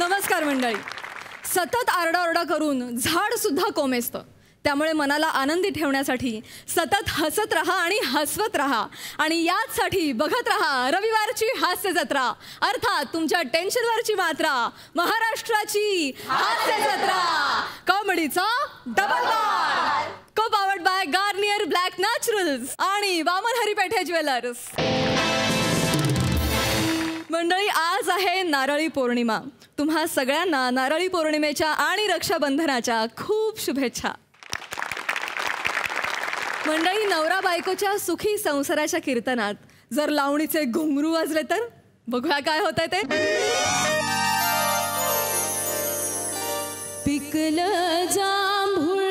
नमस्कार मंडळी. सतत आरडाओरडा करून झाड सुद्धा कोमेजतं. त्यामुळे मनाला आनंदी ठेवण्यासाठी सतत हसत रहा आणि हसवत रहा. आणि याचसाठी बघत रहा रविवारची हास्य जत्रा, अर्थात तुमच्या टेन्शनवरची मात्रा, महाराष्ट्राची हास्य जत्रा, कॉमेडीचा डबल बार. को powered by Garnier black Naturals आणि वामन हरिपेठे ज्वेलर्स. मंडळी, आज आहे नारळी पौर्णिमा. तुम्हा सगळ्यांना नारळी पौर्णिमेच्या आणि रक्षाबंधनाच्या खूप शुभेच्छा. मंडळी, नवरा बायकोच्या सुखी संसाराच्या कीर्तनात जर लावणीचे घुंगरू वाजले तर बघूया काय होतंय ते. पिकलं जांभूळ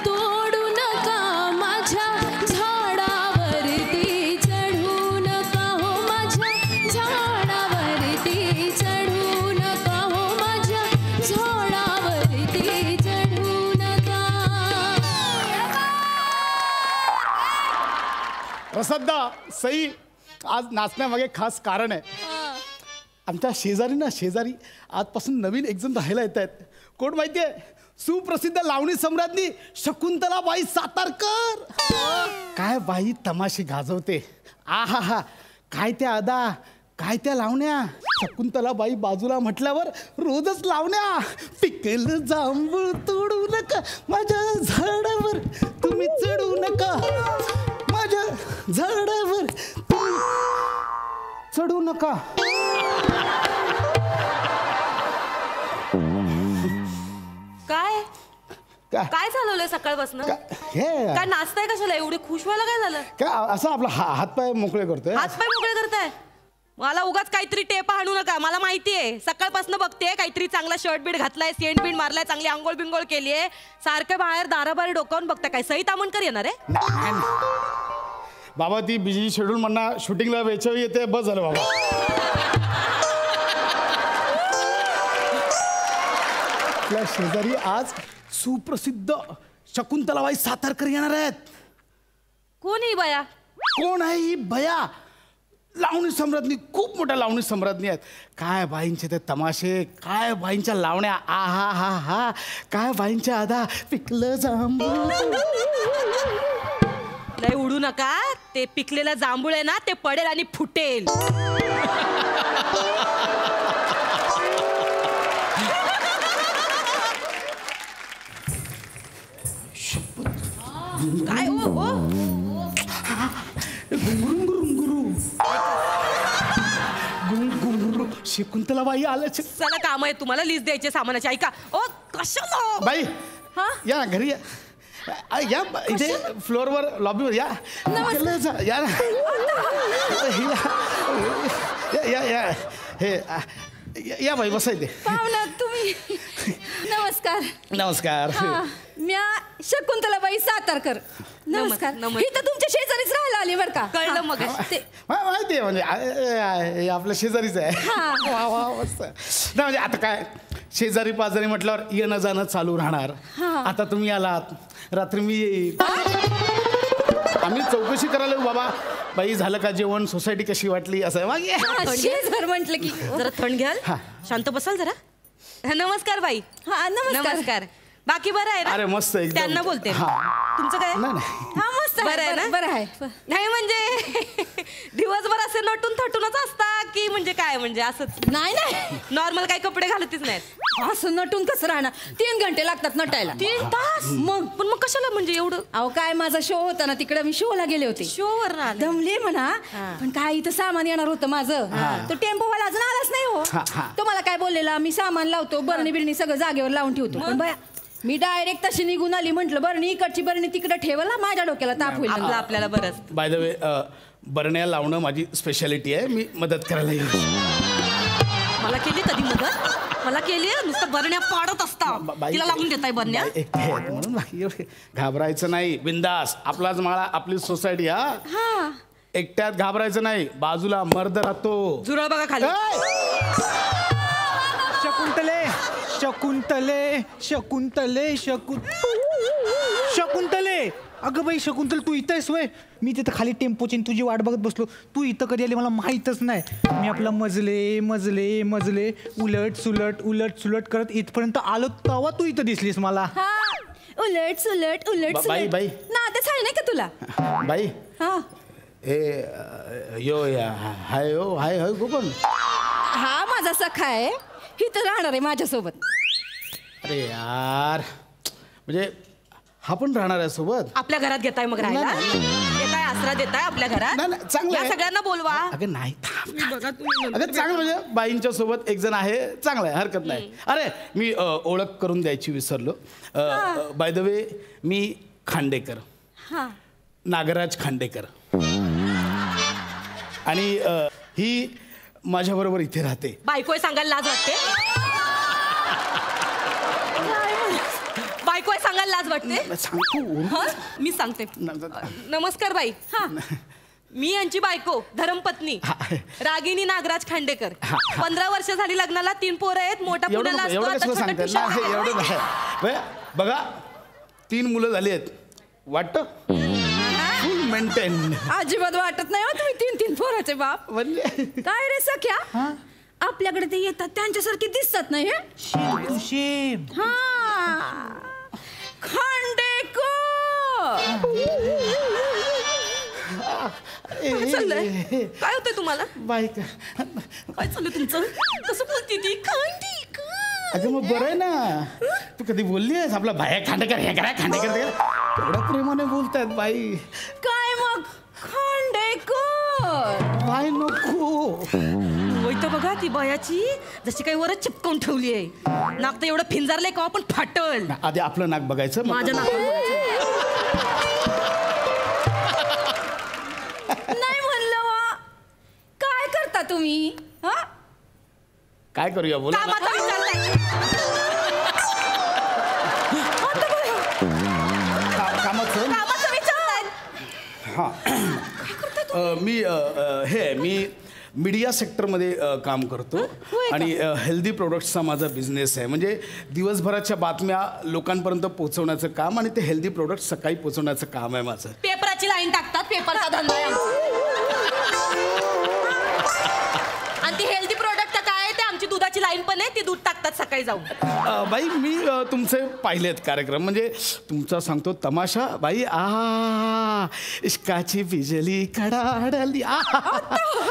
तोडू नका माझ्या झाडावरती चढू नका हो, माझ्या झाडावरती चढू नका हो, माझ्या झाडावरती चढू नका. प्रसद्दा सई, आज नाचण्यामागे खास कारण आहे. आमच्या शेजारी आजपासून नवीन एक जण राहायला येत आहेत. कोण माहितीये? सुप्रसिद्ध लावणी सम्राज्ञी शकुंतलाबाई सातारकर. काय बाई तमाशे गाजवते. आहा हा, काय त्या अदा, काय त्या लावण्या. शकुंतलाबाई बाजूला म्हटल्यावर रोजच लावण्या. पिकलं जांभूळ तोडू नका माझ्या झाडावर तुम्ही चढू नका, माझ्या झाडावर तुम्ही चढू नका. काय झालं सकाळपासून? काय नाचताय कशाला? एवढी खुश व्हायला काय झालं? काय असं आपला हातपाय मोकळे करतोय. हातपाय मोकळे करताय? मला उगाच काहीतरी टेप आणू नका. मला माहितीये, सकाळपासून बघते काहीतरी चांगला शर्ट बीट घातलाय, सेंट बीट मारलाय, चांगली आंघोळ बिंगोळ केलीये, सारखं बाहेर दाराबाहेर डोकावून बघता. काय सई तामणकर येणार आहे? बाबा ती बिझी शेड्यूल म्हणा, शूटिंगला वेळच्या येते, बस झालं बाबा. आपल्या शेजारी आज सुप्रसिद्ध शकुंतलाबाई सातारकर येणार आहेत. कोण ही बया? कोण आहे ही बया? लावणी सम्राज्ञी, खूप मोठ्या लावणी सम्राज्ञी आहेत. काय बाईंचे ते तमाशे, काय बाईंच्या लावण्या, आ हा हा हा, काय बाईंच्या आधा. पिकलं जांभूळ. लय उडू नका. ते पिकलेलं जांभूळ आहे ना, ते पडेल आणि फुटेल. काय हो हो? गुंगुरू शकुंतलाबाई आल्याचे. चला काम आहे तुम्हाला, लिस्ट द्यायचे सामानाची. ऐका ओ, कशाला बाई हा या घरी या. या इथे फ्लोअरवर लॉबीवर या. या या या हे या बाई बसा इथे. पाहुणा तुम्ही. नमस्कार. नमस्कार. म्या शकुंतलाबाई सातारकर. नमस्कार. इथं तुमच्या शेजारीच राहायला आली बरं का. कळलं मग. माहिती आहे म्हणजे आपल्या शेजारीच आहे. वा वा मस्त. नाही म्हणजे आता काय, शेजारी पाजारी म्हटल्यावर येणं जाणं चालू राहणार. आता तुम्ही आलात, रात्री मी येईल. आम्ही चौकशी करायला येऊ. बाबा बाई झालं का जेवण, सोसायटी कशी वाटली, असं मागे म्हटलं की जरा थंड घ्याल, शांत बसाल जरा. नमस्कार बाई. हा नमस्कार. बाकी बरं आहे ना? अरे मस्त एकदम. त्यांना बोलते. तुमचं काय? हा मस्त बरं आहे ना? बरं आहे. नाही म्हणजे दिवसभर असे नटून थटूनच असता की म्हणजे काय, म्हणजे असंच? नाही नाही, नॉर्मल काही कपडे घालतच नाहीत. असं नटून कसं राहणार? 3 घंटे लागतात नटायला. 3 तास? पण मग कशाला म्हणजे एवढं? अहो काय, माझा शो होता ना तिकडे, मी शोला गेले होते. शोवर दमले म्हणा. पण काय इथं सामान येणार होतं माझं. तो टेम्पोवाला अजून आलाच नाही हो. तो मला काय बोललेला, मी सामान लावतो, बरणी बिरणी सगळं जागेवर लावून ठेवतो. पण बाया मी डायरेक्ट तशी निघून आली. म्हटलं बरणी इकडची बरणी तिकडे ठेवला, माझ्या डोक्याला ताप होईल आपल्याला. बरंच बाय द वे, बरण्या लावणं माझी स्पेशालिटी आहे. मी मदत करायला येईल. मला केली कधी मदत? मला केली? नुसतं बरण्या पाडत असता. तिला लावून देताय बरण्या? म्हणून घाबरायचं नाही, बिंदास. आपलाच माळा, आपली सोसायटी. हा, एकट्यात घाबरायचं नाही, बाजूला मर्द राहतो. झुरळ बघा खाली. शकुंतले शकुंतले शकुंतले शकुंतले अगं बाई शकुंतल तू इथं आहेस वय. मी तिथं खाली टेम्पोची तुझी वाट बघत बसलो. तू इथं कधी आली मला माहीतच नाही. मी आपला मजले मजले मजले उलट सुलट करत इथपर्यंत आलो तेव्हा तू इथं दिसलीस मला. उलट सुलट बाई बाई नादच आहे नाही का तुला? बाई हा यो या हाय हो हाय हाय कोण? हा माझा सखा आहे. इथं राहणार आहे माझ्यासोबत. अरे यार म्हणजे हा पण राहणार आहे सोबत. आपल्या घरात घेताय मग राहायला? देताय आसरा देताय आपल्या घरात? नाही, नाही, चांगलं या आहे. सगळ्यांना बोलवा. अगं नाही थांब. बघा तुम्ही अगं चांगलं म्हणजे बाईंच्या सोबत एक जण आहे चांगलं आहे हरकत नाही. अरे मी ओळख करून द्यायची विसरलो. बाय द वे मी खांडेकर हा नागराज खांडेकर आणि ही माझ्याबरोबर इथे राहते. बायकोय सांगायला लाज वाटते? बायकोय सांगायला लाज वाटते? सांगतो हं? मी सांगते. नमस्कार बाई. हा मी यांची बायको धर्मपत्नी रागिनी नागराज खांडेकर. 15 वर्ष झाली लग्नाला. 3 पोरं आहेत. मोठा पुण्याला असतो. एवढं आता कसं छोटा सांगतात ट्युशन ना ला एवढं नाही. बघा 3 मुलं झाली आहेत वाटतं फुल मेंटेन. अजिबात वाटत नाही हो तुम्ही 3 पोराचे बाप. म्हणजे काय रे सख्या आपल्याकडे ते येतात त्यांच्यासारखे दिसतात नाही हे? हा खांडेकर. काय चाललंय? काय होतंय तुम्हाला? बाई काय चाललंय तुमचं? कसं बोलती ती? खांडेकर. अगं मग बरं आहे ना. तू कधी बोलली आहेस आपला भाया खांडेकर हे करा खांडेकर ते करा? एवढ्या प्रेमाने बोलतायत बाई. काय मग खांडेकर? बाई नको. होय बघा ती बयाची जशी काही वरच चिपकवून ठेवली आहे. नाक तर एवढं फिंजारलंय का पण फाटल. आधी आपलं नाक बघायचं मग. माझ्या नाकावर नाही म्हणलं वा. काय करता तुम्ही? हा काय करूया बोला ना. कामाचा विचार नाही. कामाचं कामाचा विचार नाही. हां मी मीडिया सेक्टरमध्ये काम करतो आणि हेल्दी प्रोडक्ट्सचा माझा बिझनेस आहे. म्हणजे दिवसभराच्या बातम्या लोकांपर्यंत पोहोचवण्याचं काम आणि ते हेल्दी प्रोडक्ट्स सकाळी पोहोचवण्याचं काम आहे माझं. पेपराची लाईन टाकतात. पेपरचा धंदा आहे आमचा. आणि ती हेल्दी प्रोडक्ट काय आहे ते आमची दुधाची लाईन पण आहे. ती दूध टाकतात सकाळी जाऊन. बाई मी तुमचे पाहिलेत कार्यक्रम म्हणजे तुमचा सांगतो तमाशा बाई. इश्काची बिजली कडाडली.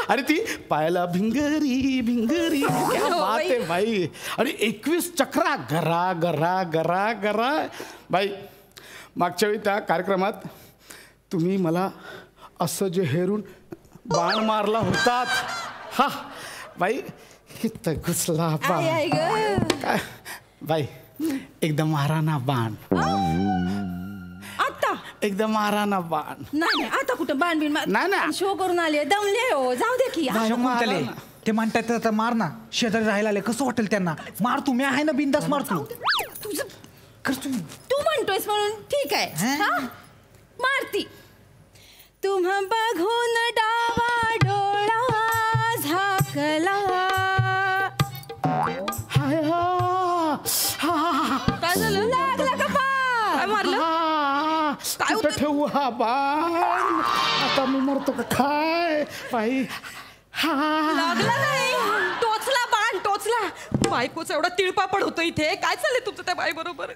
आणि ती पायाला भिंगरी भिंगरी क्या बात आहे बाई. आणि 21 चक्रा गरा गरा गरा गरा. बाई मागच्या वेळी त्या कार्यक्रमात तुम्ही मला असं जे हेरून बाण मारला होतात हा बाई हित घुसला बाण. काय बाई एकदम मारा ना बाण. आता एकदम मारा ना बाण. नाही आता कुठं बाण बिन नाही ना. शो करून आले दमले हो. जाऊ दे की. शकुंतले ते म्हणतात आता मार ना. शेजारी राहायला आले कसं वाटेल त्यांना. मार तू. मी आहे ना बिंदास मार तू. तुझं कर तू. तू म्हणतोयस म्हणून ठीक आहे. हा मारती. तुम्हा बघून डावा डोळा झाकला. हाय काय झालं? लागला का पाय? काय मारलं? काय कुठं होतं? ठेवू हा बाण. आता मी मरतो का काय बाई. लागला नाही. टोचला बाण टोचला. बायकोचा एवढा तिळपापड होतो इथे. काय चाललंय तुमचं त्या बाई बरोबर?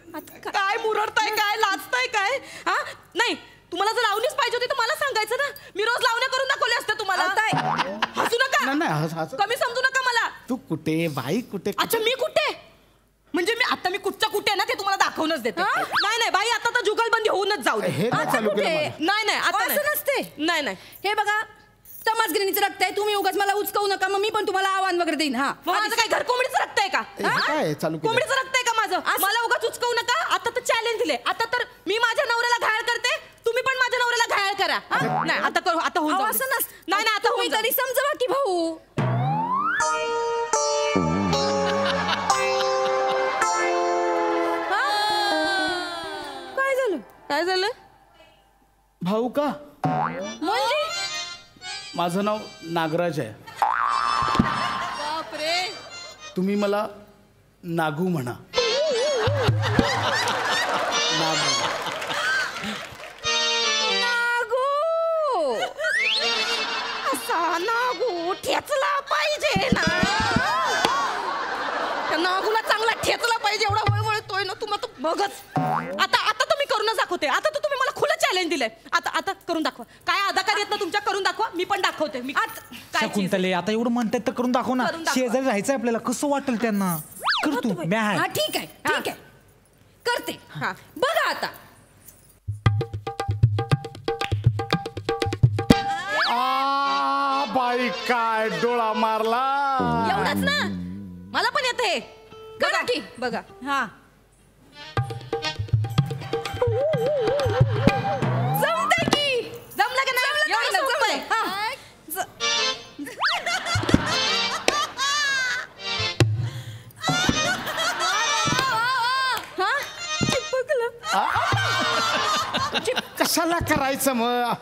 काय मुरडताय काय लाजताय काय? हा नाही तुम्हाला जर लावणीच पाहिजे होती तर मला सांगायचं ना. मी रोज लावण्या करून दाखवले असते तुम्हाला. हसू नका. नाही कमी समजू नका मला. तू कुठे बाई कुठे? अच्छा मी कुठे म्हणजे मी आता मी कुठच्या कुठे ना ते तुम्हाला दाखवूनच देते. नाही बाई आता तर जुगलबंदी होऊनच जाऊ दे. हे काय चालू केलं मला? नाही आता असं नसते. नाही हे बघा समाजगिरीचं रक्त आहे. तुम्ही उगाच मला उचकवू नका. मग मी पण तुम्हाला आव्हान वगैरे देईन. हा माझं काय घर कोंबडीचं रक्त आहे का? हे काय चालू केलं? कोंबडीचं रक्त आहे का माझं? मला उगाच उचकवू नका. आता तर चॅलेंज दिले. आता तर मी माझ्या नवऱ्याला घायल करते. तुम्ही पण माझ्या नवऱ्याला घायल करा. नाही आता करू. आता होऊन जाऊ. असं नसतं. नाही आता तुम्ही तरी समजवा की भाऊ. काय झालं? भाऊ का? म्हणजे माझं नाव नागराज आहे. बापरे. तुम्ही मला नागू म्हणा. नागू. ठेचला पाहिजे ना, त्या नागूला चांगला ठेचला पाहिजे, एवढा वळवळतोय ना तुम्हाला तो बघच. आता तर मी करूनच दाखवते. आता तर तुम्ही मला खुलं चॅलेंज दिलंय. आता करून दाखवा. काय अदाकार येत ना तुमच्या, करून दाखवा. मी पण दाखवते. मी काय शकुंतले आता एवढं म्हणतात तर करून दाखव ना. करून दाखवा. शेजारी राहायचं आपल्याला, कसं वाटेल त्यांना. कर तू. मी आहे. हा ठीक आहे ठीक आहे करते. हा बघा आता. बाई काय डोळा मारला. एवढंच ना, मला पण येते. बघा की बघा. हा जमतंय की. जमलं का नाही? एवढं सोपं आहे. हा. कशाला करायचं मग,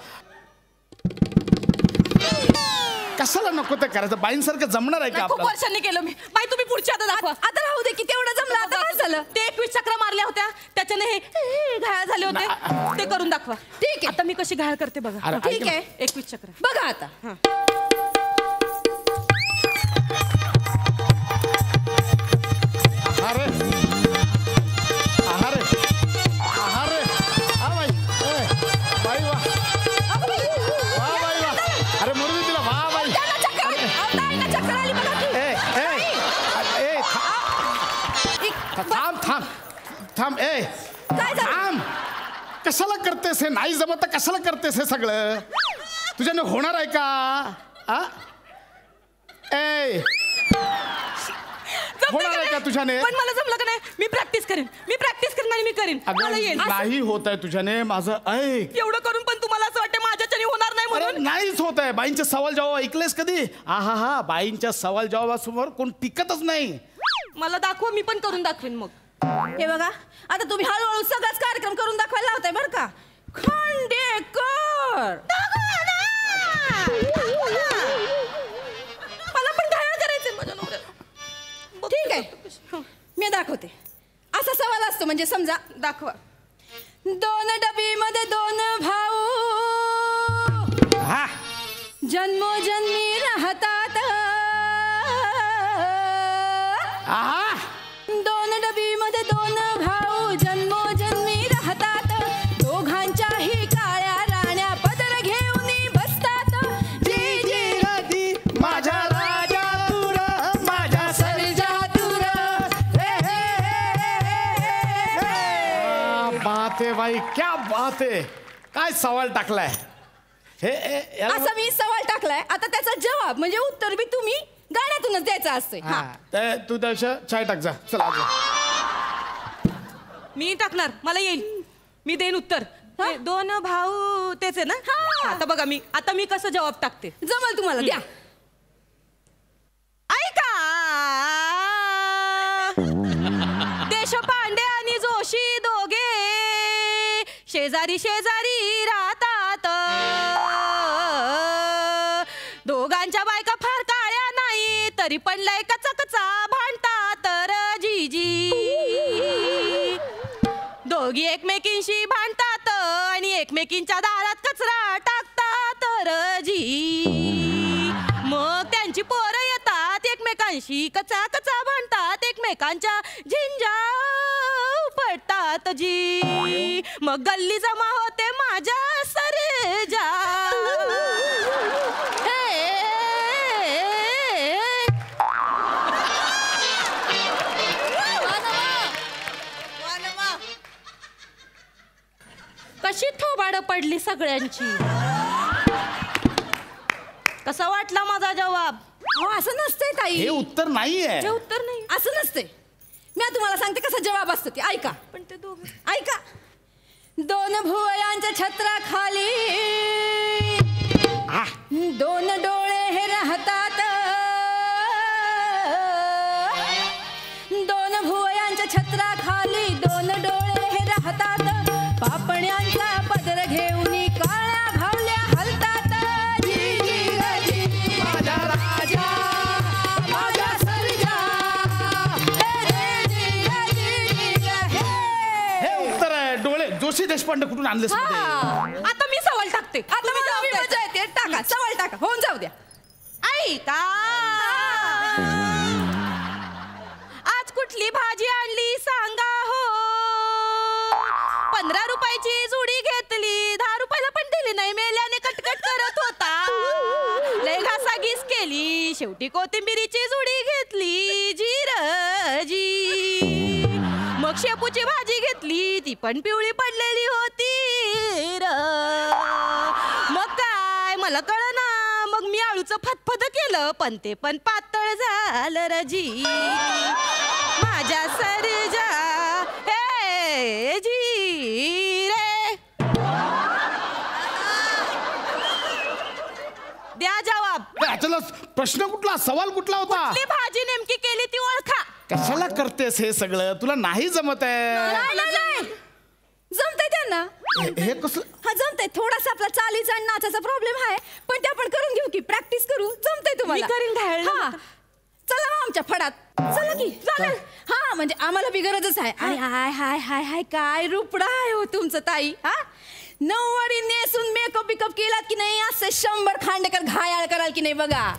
कशाला नको ते करायचं. बाईंसारखं जमणार आहे का खूप आपल्याला. वर्षांनी केलं मी. बाई तुम्ही पुढच्या आता दाखवा. आता राहू दे की तेवढं जमलं. आता काय झालं. ते 21 चक्रा मारल्या होत्या, त्याच्याने हे घायल झाले होते. ते करून दाखवा. ठीक आहे. आता मी कशी घायल करते बघा. अरे, ऐक ठीक ना. आहे 21 चक्र. बघा आता. अरे अरे अरे हा बाई. बाई वा वा बाई वा. अरे मुरली तिला वा बाई. थांब थांब थांब. थांब. कशाला करतेस हे. नाही जमत तर कशाला करतेस हे सगळं. तुझ्याने होणार आहे का. होणार आहे का तुझ्याने. पण मला जमलं का नाही. मी प्रॅक्टिस करेन आणि मी करीन. मला येईल. नाही होत आहे तुझ्याने. माझं ऐक. एवढं करून पण तुम्हाला असं वाटतं माझ्याच्याने होणार नाही अरे म्हणून. नाहीच होत आहे. बाईंचे सवाल जवाब ऐकलेस कधी. हा बाईंच्या सवाल जवाबासमोर कोण टिकतच नाही. मला दाखवा. मी पण करून दाखवेन मग. हे बघा आता तुम्ही हळूहळू सगळाच कार्यक्रम करून दाखवायला लावताय बरं का. खांडेकर मला पण घायल करायचंय माझ्या नवऱ्याला. ठीक आहे मी दाखवते. असा सवाल असतो म्हणजे समजा दाखवा. 2 डबीमध्ये 2 भाऊ जन्मोजन्मी राहतात. 2 डबीमध्ये 2 भाऊ जन्मोजन्मी राहतात. दोघांच्याही काळ्या राण्या पदर घेऊन बसतात. जी जी नदी माझ्या राजा तुर माझ्या सर्जा तुर. बात आहे बाई. क्या बात आहे. काय सवाल टाकलाय हे. असा मी सवाल टाकलाय. आता त्याचा जवाब म्हणजे उत्तर बी तुम्ही गाण्यातूनच द्यायचं असतंय. तू त्याच्या चाय टाक जा. चला मी टाकणार. मला येईल. मी देईन उत्तर. 2 भाऊ तेच आहे ना. आता बघा आता मी कसं जवाब टाकते. जमल तुम्हाला द्या. ऐका. देशपांडे आणि जोशी दोघे शेजारी राहतात. दोघांच्या बायका फार काळ्या नाही तरी पण लय कचा भांडतात. तर जीजी दोघी एकमेकींशी भांडतात आणि एकमेकींच्या दारात कचरा टाकतात. तर जी मग त्यांची पोरं येतात एकमेकांशी कचा भांडतात. एकमेकांच्या झिंजा पडतात. जी मग गल्ली जमा होते माझ्या सरजा. कशी थोबाडं पडली सगळ्यांची. कसा वाटला माझा जवाब. असं नसतंय ताई. हे उत्तर नाहीये. हे उत्तर नाही. असं नसतंय. मी तुम्हाला सांगते कसा जवाब असतो ते. ऐका. पण ते दोघं ऐका. 2 भुवयांच्या छत्राखाली 2 डोळे हे राहतात. 2 भुवयांच्या छत्राखाली 2 डोळे हे राहतात. पापण्यांचा पदर घेऊन काळ्या भावल्या हलतात. जी जी जी माझा राजा माझा सर्जा. हे उत्तर आहे. डोळे जोशी देशपांडे कुठून आणलेस मध्ये. आता मी सवाल टाकते. आता मला मजा येते. टाका सवाल टाका. होऊन जाऊ द्या. होय का? आज कुठली भाजी आणली सांगा हो. 15 रुपयाची जुडी घेतली, 10 रुपयाला पण दिली नाही, मेल्याने कटकट करत होता. लय घासाघीस केली, शेवटी कोथिंबिरीची जुडी घेतली जी. मग शेपूची भाजी घेतली, ती पण पिवळी पडलेली होती र. मग काय मला कळना, मग मी आळूचं फतफत केलं, पण ते पण पातळ झालं रजी. माझ्या सरजा हे जी रे. द्या जवाब. चला, प्रश्न कुठला, सवाल कुठला होता? कुठली भाजी नेमकी केली ती ओळखा. कशाला करतेस हे सगळं? तुला नाही जमत आहे. जमतंय त्यांना. हे कसं? हा जमतंय. थोडासा आपला चालीचा आणि नाचाचा प्रॉब्लेम आहे, पण ते आपण करून घेऊ की, प्रॅक्टिस करू. जमतंय तुम्हाला. मी करीन घायल. हा. चला मग आमच्या फडात. चला की. चालेल. हा म्हणजे आम्हाला बी गरजच आहे. आणि हाय हाय हाय हाय काय रुपडा आहे हो तुमचं ताई. हा, नऊवारी नेसून मेकअप बिकअप केलात की नाही, असे 100 खांडेकर घायाळ कराल की नाही बघा.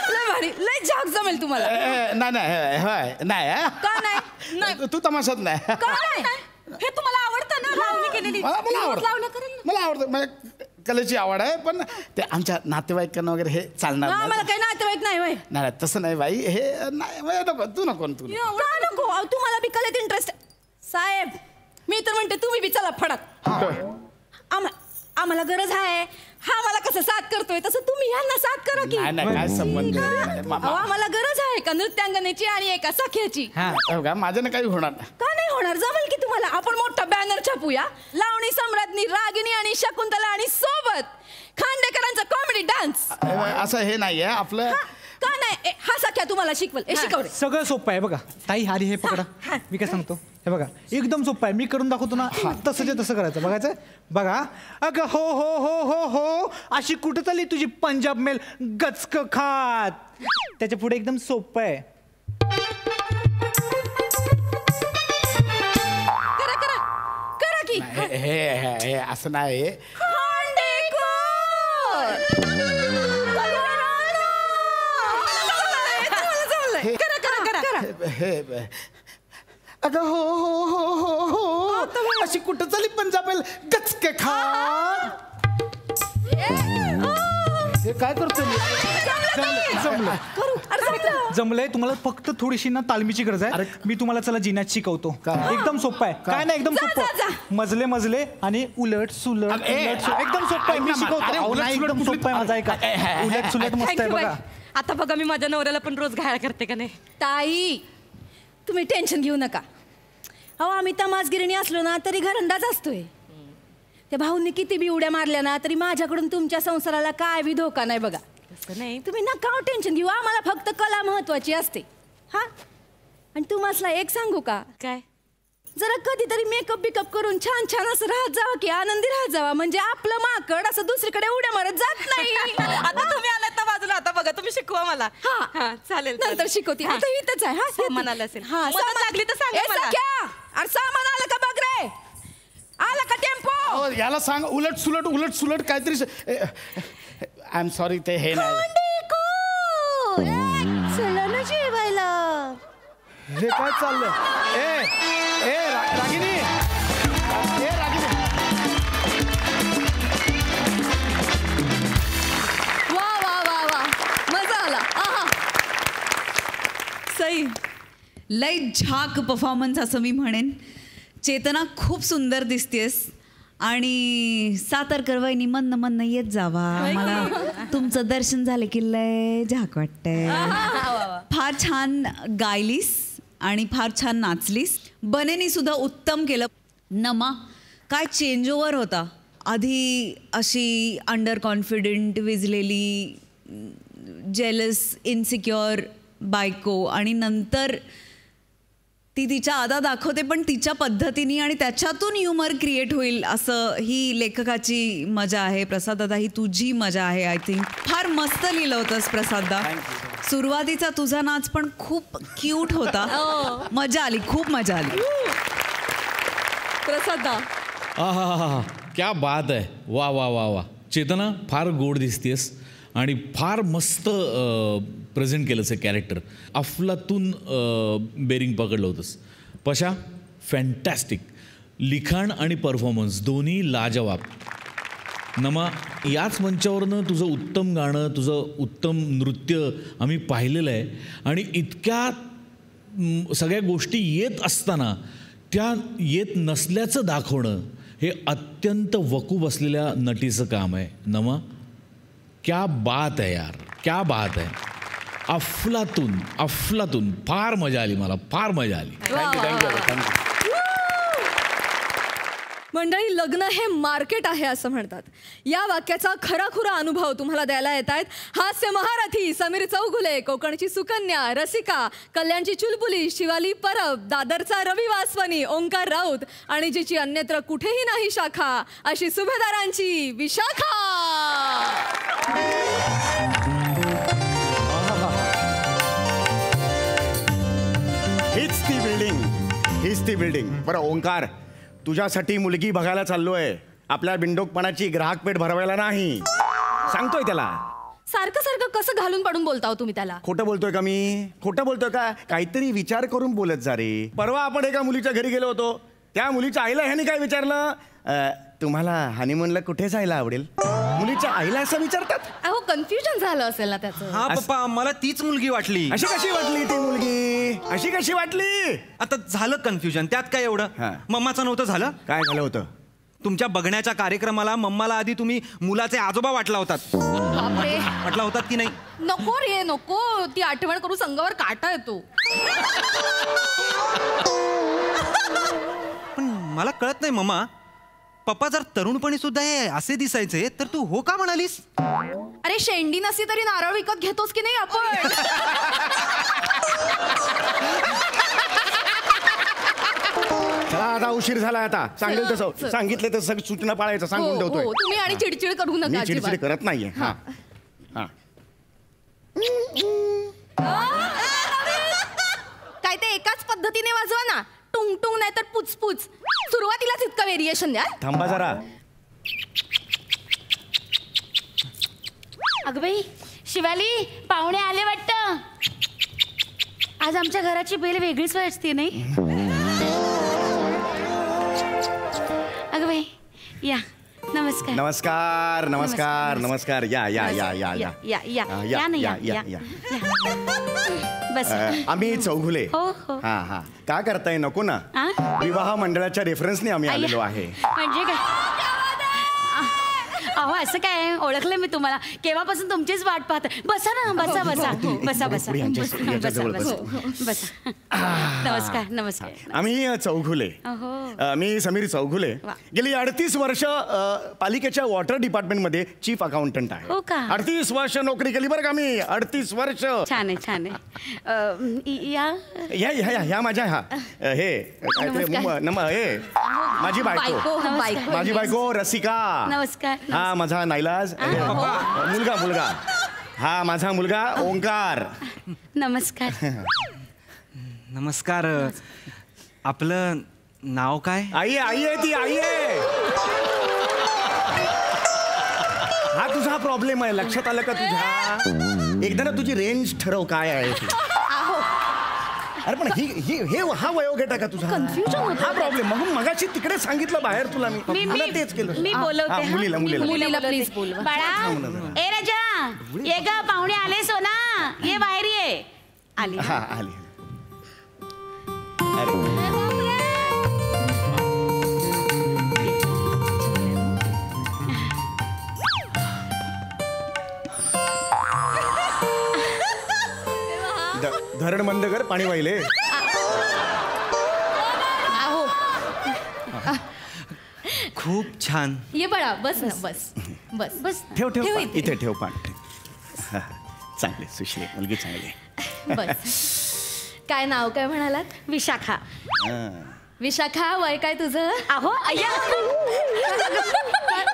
लय भारी, लय झाक जमेल तुम्हाला. नाही. का नाही? तू तमाशात नाही. का नाही? हे तुम्हाला आवडतं ना लावणी केलेली? मला आवडतं. मला आवडतं. म्हणजे कलेची आवड आहे, पण ते आमच्या नातेवाईकांना वगैरे हे चालणार नाही. आम्हाला काही नातेवाईक नाही वय. नाही तसं नाही बाई, हे नाही. नको तू नको. का नको? अहो, तुम्हाला बी कलेत इंटरेस्ट साहेब. मी तर म्हणते तुम्ही बी चला फडात. आम्हाला गरज आहे. हा मला कसं साथ करतोय तसं तुम्ही ह्यांना साथ करा की. नाही काय संबंध अहो, आम्हाला गरज आहे का नृत्यांगनेची आणि एका सख्याची. माझ्यानं काही होणार नाही. का नाही होणार? जमेल की तुम्हाला. आपण मोठा बॅनर छापूया. लावणी सम्राज्ञी रागिनी आणि शकुंतला आणि सोबत खांडेकरांचा कॉमेडी डान्स. असं हे नाहीये आपलं. का नाही? हा सख्या तुम्हाला शिकवल. शिकव रे. सगळं सोपं आहे बघा ताई. आधी हे पकडा. मी काय सांगतो हे बघा, एकदम सोपं आहे. मी करून दाखवतो ना, तसंच्या तसं करायचं. बघायचं बघा. अगं हो हो हो हो हो, अशी कुठं चालली तुझी पंजाब मेल गचक खात. त्याच्या पुढे एकदम सोपं आहे. करा करा करा की. हे असं नाही. हे अगं हो हो हो हो हो, अशी कुठं चालली पंजाब गचके खा. हे काय करतो मी? जमलंय तुम्हाला. फक्त थोडीशी ना तालमीची गरज आहे. मी तुम्हाला चला जिन्यात शिकवतो. एकदम सोपं आहे. काय नाही, एकदम सोपं. मजले मजले आणि उलट सुलट. एकदम सोपं आहे. मी शिकवतो. एकदम सोपं आहे. माझा ऐका. उलट सुलट मस्त आहे बघा. आता बघा मी माझ्या नवऱ्याला पण रोज घायल करते का नाही. ताई तुम्ही टेन्शन घेऊ नका. अहो आम्ही तमासगिरीने असलो ना तरी घरंदाज असतोय. त्या भाऊंनी किती बी उड्या मारल्या ना तरी माझ्याकडून तुमच्या संसाराला काय बी धोका नाही बघा. तसं नाही. तुम्ही नका टेन्शन घेऊ. आम्हाला फक्त कला महत्वाची असते. हा, आणि तुम्हाला एक सांगू का? काय? जरा कधीतरी मेकअप बिकअप करून छान छान असं राहत जावं की, आनंदी राहत जावा. म्हणजे आपलं माकड असं दुसरीकडे उड्या मारत जात नाही. आता तुम्ही आलात ना बाजूला, आता बघा तुम्ही शिकवा मला. हा चालेल. नंतर शिकवते. आता इथंच आहे. हा सामान असेल. हा मदत लागली तर सांगा मला. अरे सामान आलं का बघ रे. आला का टेम्पो? याला सांग उलट सुलट काहीतरी. आय एम सॉरी, ते हे नाही. जेवायला हे काय चाललंय? ए रागिनी. वा वा वा वा, मजा आला. सई, लय झाक परफॉर्मन्स असं मी म्हणेन. चेतना खूप सुंदर दिसतेस. आणि सातारकर वहिनी म्हणणं येत जावा. मला तुमचं दर्शन झालं की लय झाक वाटतंय. फार छान गायलीस आणि फार छान नाचलीस. बनेनी सुद्धा उत्तम केलं. नमा काय चेंज ओव्हर होता. आधी अशी अंडर कॉन्फिडंट, विजलेली, जेलस, इनसिक्युअर बायको, आणि नंतर ती तिच्या आदा दाखवते पण तिच्या पद्धतीने, आणि त्याच्यातून ह्युमर क्रिएट होईल असं ही लेखकाची मजा आहे. प्रसाद दादा, ही तुझी मजा आहे. आय थिंक फार मस्त लिहिलं होतंस प्रसाद दा. सुरुवातीचा तुझा नाच पण खूप क्यूट होता. मजा आली, खूप मजा आली. प्रसाद दा. क्या बात आहे. वा वा वा वा. चेतना फार गोड दिसतेस आणि फार मस्त प्रेझेंट केलंस हे कॅरेक्टर. अफलातून बेरिंग पकडलं होतंस. पशा फॅन्टॅस्टिक. लिखाण आणि परफॉर्मन्स दोन्ही लाजवाब. नमा, याच मंचावरनं तुझं उत्तम गाणं, तुझं उत्तम नृत्य आम्ही पाहिलेलं आहे आणि इतक्या सगळ्या गोष्टी येत असताना त्या येत नसल्याचं दाखवणं हे अत्यंत वकूफ असलेल्या नटीचं काम आहे. नमा, क्या बात आहे यार, क्या बात आहे. अफलातून अफलातून. फार मजा आली मला, फार मजा आली. थँक्यू. मंडळी, लग्न हे मार्केट आहे असं म्हणतात. या वाक्याचा खराखुरा अनुभव तुम्हाला द्यायला येत आहेत हास्य महारथी समीर चौघुले, कोकणची सुकन्या रसिका, कल्याणची चुलबुली शिवाली परब, दादरचा रवी वासवानी ओंकार राऊत आणि जिची अन्यत्र कुठेही नाही शाखा अशी सुभेदारांची विशाखा. हीच ती बिल्डिंग, हीच ती बिल्डिंग. बरं ओंकार, तुझ्यासाठी मुलगी बघायला चाललोय. आपल्या बिंडोकपणाची ग्राहक पेठ भरवायला नाही. सांगतोय त्याला. सारखं सारखं कसं घालून पाडून बोलता हो तुम्ही त्याला? खोटं बोलतोय का मी? खोटं बोलतोय का? काहीतरी विचार करून बोलत जा रे. परवा आपण एका मुलीच्या घरी गेलो होतो. त्या मुलीच्या आईला ह्याने काय विचारलं, तुम्हाला हनीमूनला कुठे जायला आवडेल? मुलीच्या आईला असं विचारतात? अहो, कन्फ्युजन झालं असेल ना त्याचं. हा पप्पा, मला तीच मुलगी वाटली. अशी कशी वाटली ती मुलगी? अशी कशी वाटली? आता झालं कन्फ्युजन, त्यात काय एवढं. हा. मम्माचं नव्हतं झालं? काय झालं होतं? तुमच्या बघण्याच्या कार्यक्रमाला मम्माला आधी तुम्ही मुलाचे आजोबा वाटला होतात. बापरे, वाटला होतात की नाही? नको रे नको. ती आठवण करू संगावर काटा येतो. पण मला कळत नाही मम्मा, पप्पा जर तरुणपणी सुद्धा हे असे दिसायचे तर तू हो का म्हणालीस? अरे, शेंडी नसली तरी नारळ विकत घेतोस की नाही आपण? चला आता उशीर झाला. आता सांगेल तसं सांगितलं तसं सगळी सूचना पाळायचं सांगून ठेवतोय. तुम्ही आणि चिडचिड करू मी नका चिडचिड अजिबात. करत नाहीये. हा हा. काय ते एकाच पद्धतीने वाजवा ना. टुंग टुंग नाही तर पुचपुच. सुरुवातीलाच इतकं व्हेरिएशन द्या. थांबा जरा. अगं बाई, शिवाली, पाहुणे आले वाटतं. आज आमच्या घराची बेल वेगळीच वाजते नाही? अगं बाई, या. नमस्कार. नमस्कार नमस्कार नमस्कार. या या या या या या या या ना, या या या. बस. आम्ही चौघुले. हो हो. हा हा. का करताय? नको ना. आ? विवाह मंडळाच्या रेफरन्सने आम्ही आलेलो आहे. म्हणजे काय? अहो, असं काय, ओळखलं मी तुम्हाला. केव्हापासून तुमचीच वाट पाहत. बसा ना, बसा बसा बसा बसा यांच्या बसा जवळ बसा बसा. नमस्कार नमस्कार. आम्ही चौघुले. अहो. मी समीर चौघुले. वा. गेली 38 वर्ष पालिकेच्या वॉटर डिपार्टमेंटमध्ये चीफ अकाउंटंट आहे. हो का? 38 वर्ष नोकरी केली बरं का मी. 38 वर्ष. छान आहे छान आहे. या ह्या ह्या ह्या माझ्या हा हे काहीतरी हे माझी बायको. बायको. माझी बायको रसिका. नमस्कार. हा माझा नाईलाज मुलगा. मुलगा हा माझा मुलगा ओंकार. नमस्कार. नमस्कार. आपलं नाव काय? आई आहे ती. आई आहे. हा तुझा प्रॉब्लेम आहे. लक्षात आलं का तुझ्या? एकदा ना तुझी रेंज ठरव काय आहे ती. अरे पण हा वयोगट आहे का तुझा? कन्फ्युजन हा प्रॉब्लेम. मग मगाशी तिकडे सांगितलं बाहेर तुला. मी तुला तेच केलं. मी बोलवते. हा, मुलीला मुलीला प्लीज बोलवा. बाळा, ए राजा, ये ग, पाहुणे आले. सोना, ये बाहेर ये. आली. हा आली. अरे धरण बंद कर, पाणी वाहिले. खूप छान. ये बाळा, बस ना, बस बस बस. ठेव ठेव ठेव पाणी. इथे ठेव पाणी. हा, चांगले सुशले मुलगी चांगली. बस. काय नाव काय म्हणालात? विशाखा. विशाखा, वय काय तुझं? अहो, अय्या.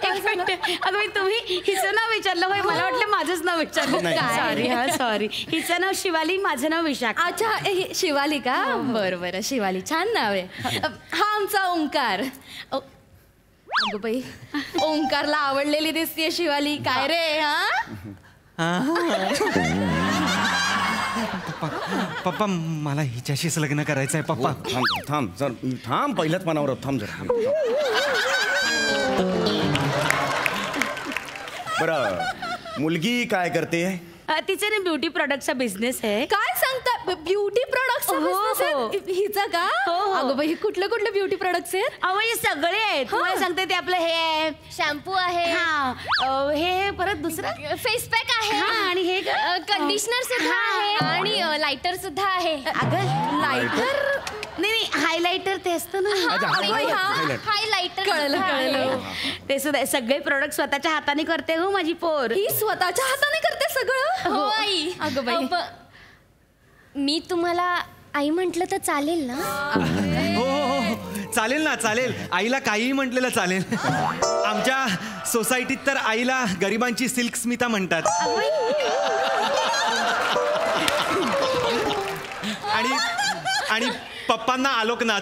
अगं बाई, तुम्ही हिचं नाव विचारलं होय. मला वाटलं माझंच नाव विचारलं. नाही. सॉरी. हा सॉरी. हिचं नाव शिवाली, माझं नाव विशाखा. अच्छा, शिवाली का? बरं बरं, शिवाली छान नाव आहे. हा आमचा ओंकार. अगं बाई, ओंकारला आवडलेली दिसतीये शिवाली. काय रे हा? पप्पा मला हिच्याशीच लग्न करायचंय पप्पा. थांब पहिल्याच पानावर थांब जरा. बरं, मुलगी काय करते? तिचे ना ब्युटी प्रोडक्टचा बिझनेस आहे. काय सांगता, ब्युटी प्रोडक्ट्स हिचा का? अगं बाई, कुठले कुठले ब्युटी प्रोडक्ट्स आहेत? अहो हे सगळे आहेत. तुम्हाला सांगते ते आपलं हे आहे, शॅम्पू आहे, हे परत दुसरं फेस पॅक आहे, आणि हे कंडिशनर सुद्धा आहे आणि लाइटर सुद्धा आहे. अगं लाइटर नाही, हायलाइटर ते असतं ना. हायलाइटर. कळलं. ते सुद्धा सगळे प्रोडक्ट स्वतःच्या हाताने करते हो माझी पोर. ही स्वतःच्या हाताने करते सगळं? हो आई. अगं बाई, मी तुम्हाला आई म्हटलं तर चालेल ना? हो चालेल ना, चालेल. आईला काहीही म्हटलेलं चालेल. आमच्या सोसायटीत तर आईला गरिबांची सिल्क स्मिता म्हणतात. आणि पप्पांना आलोकनाथ.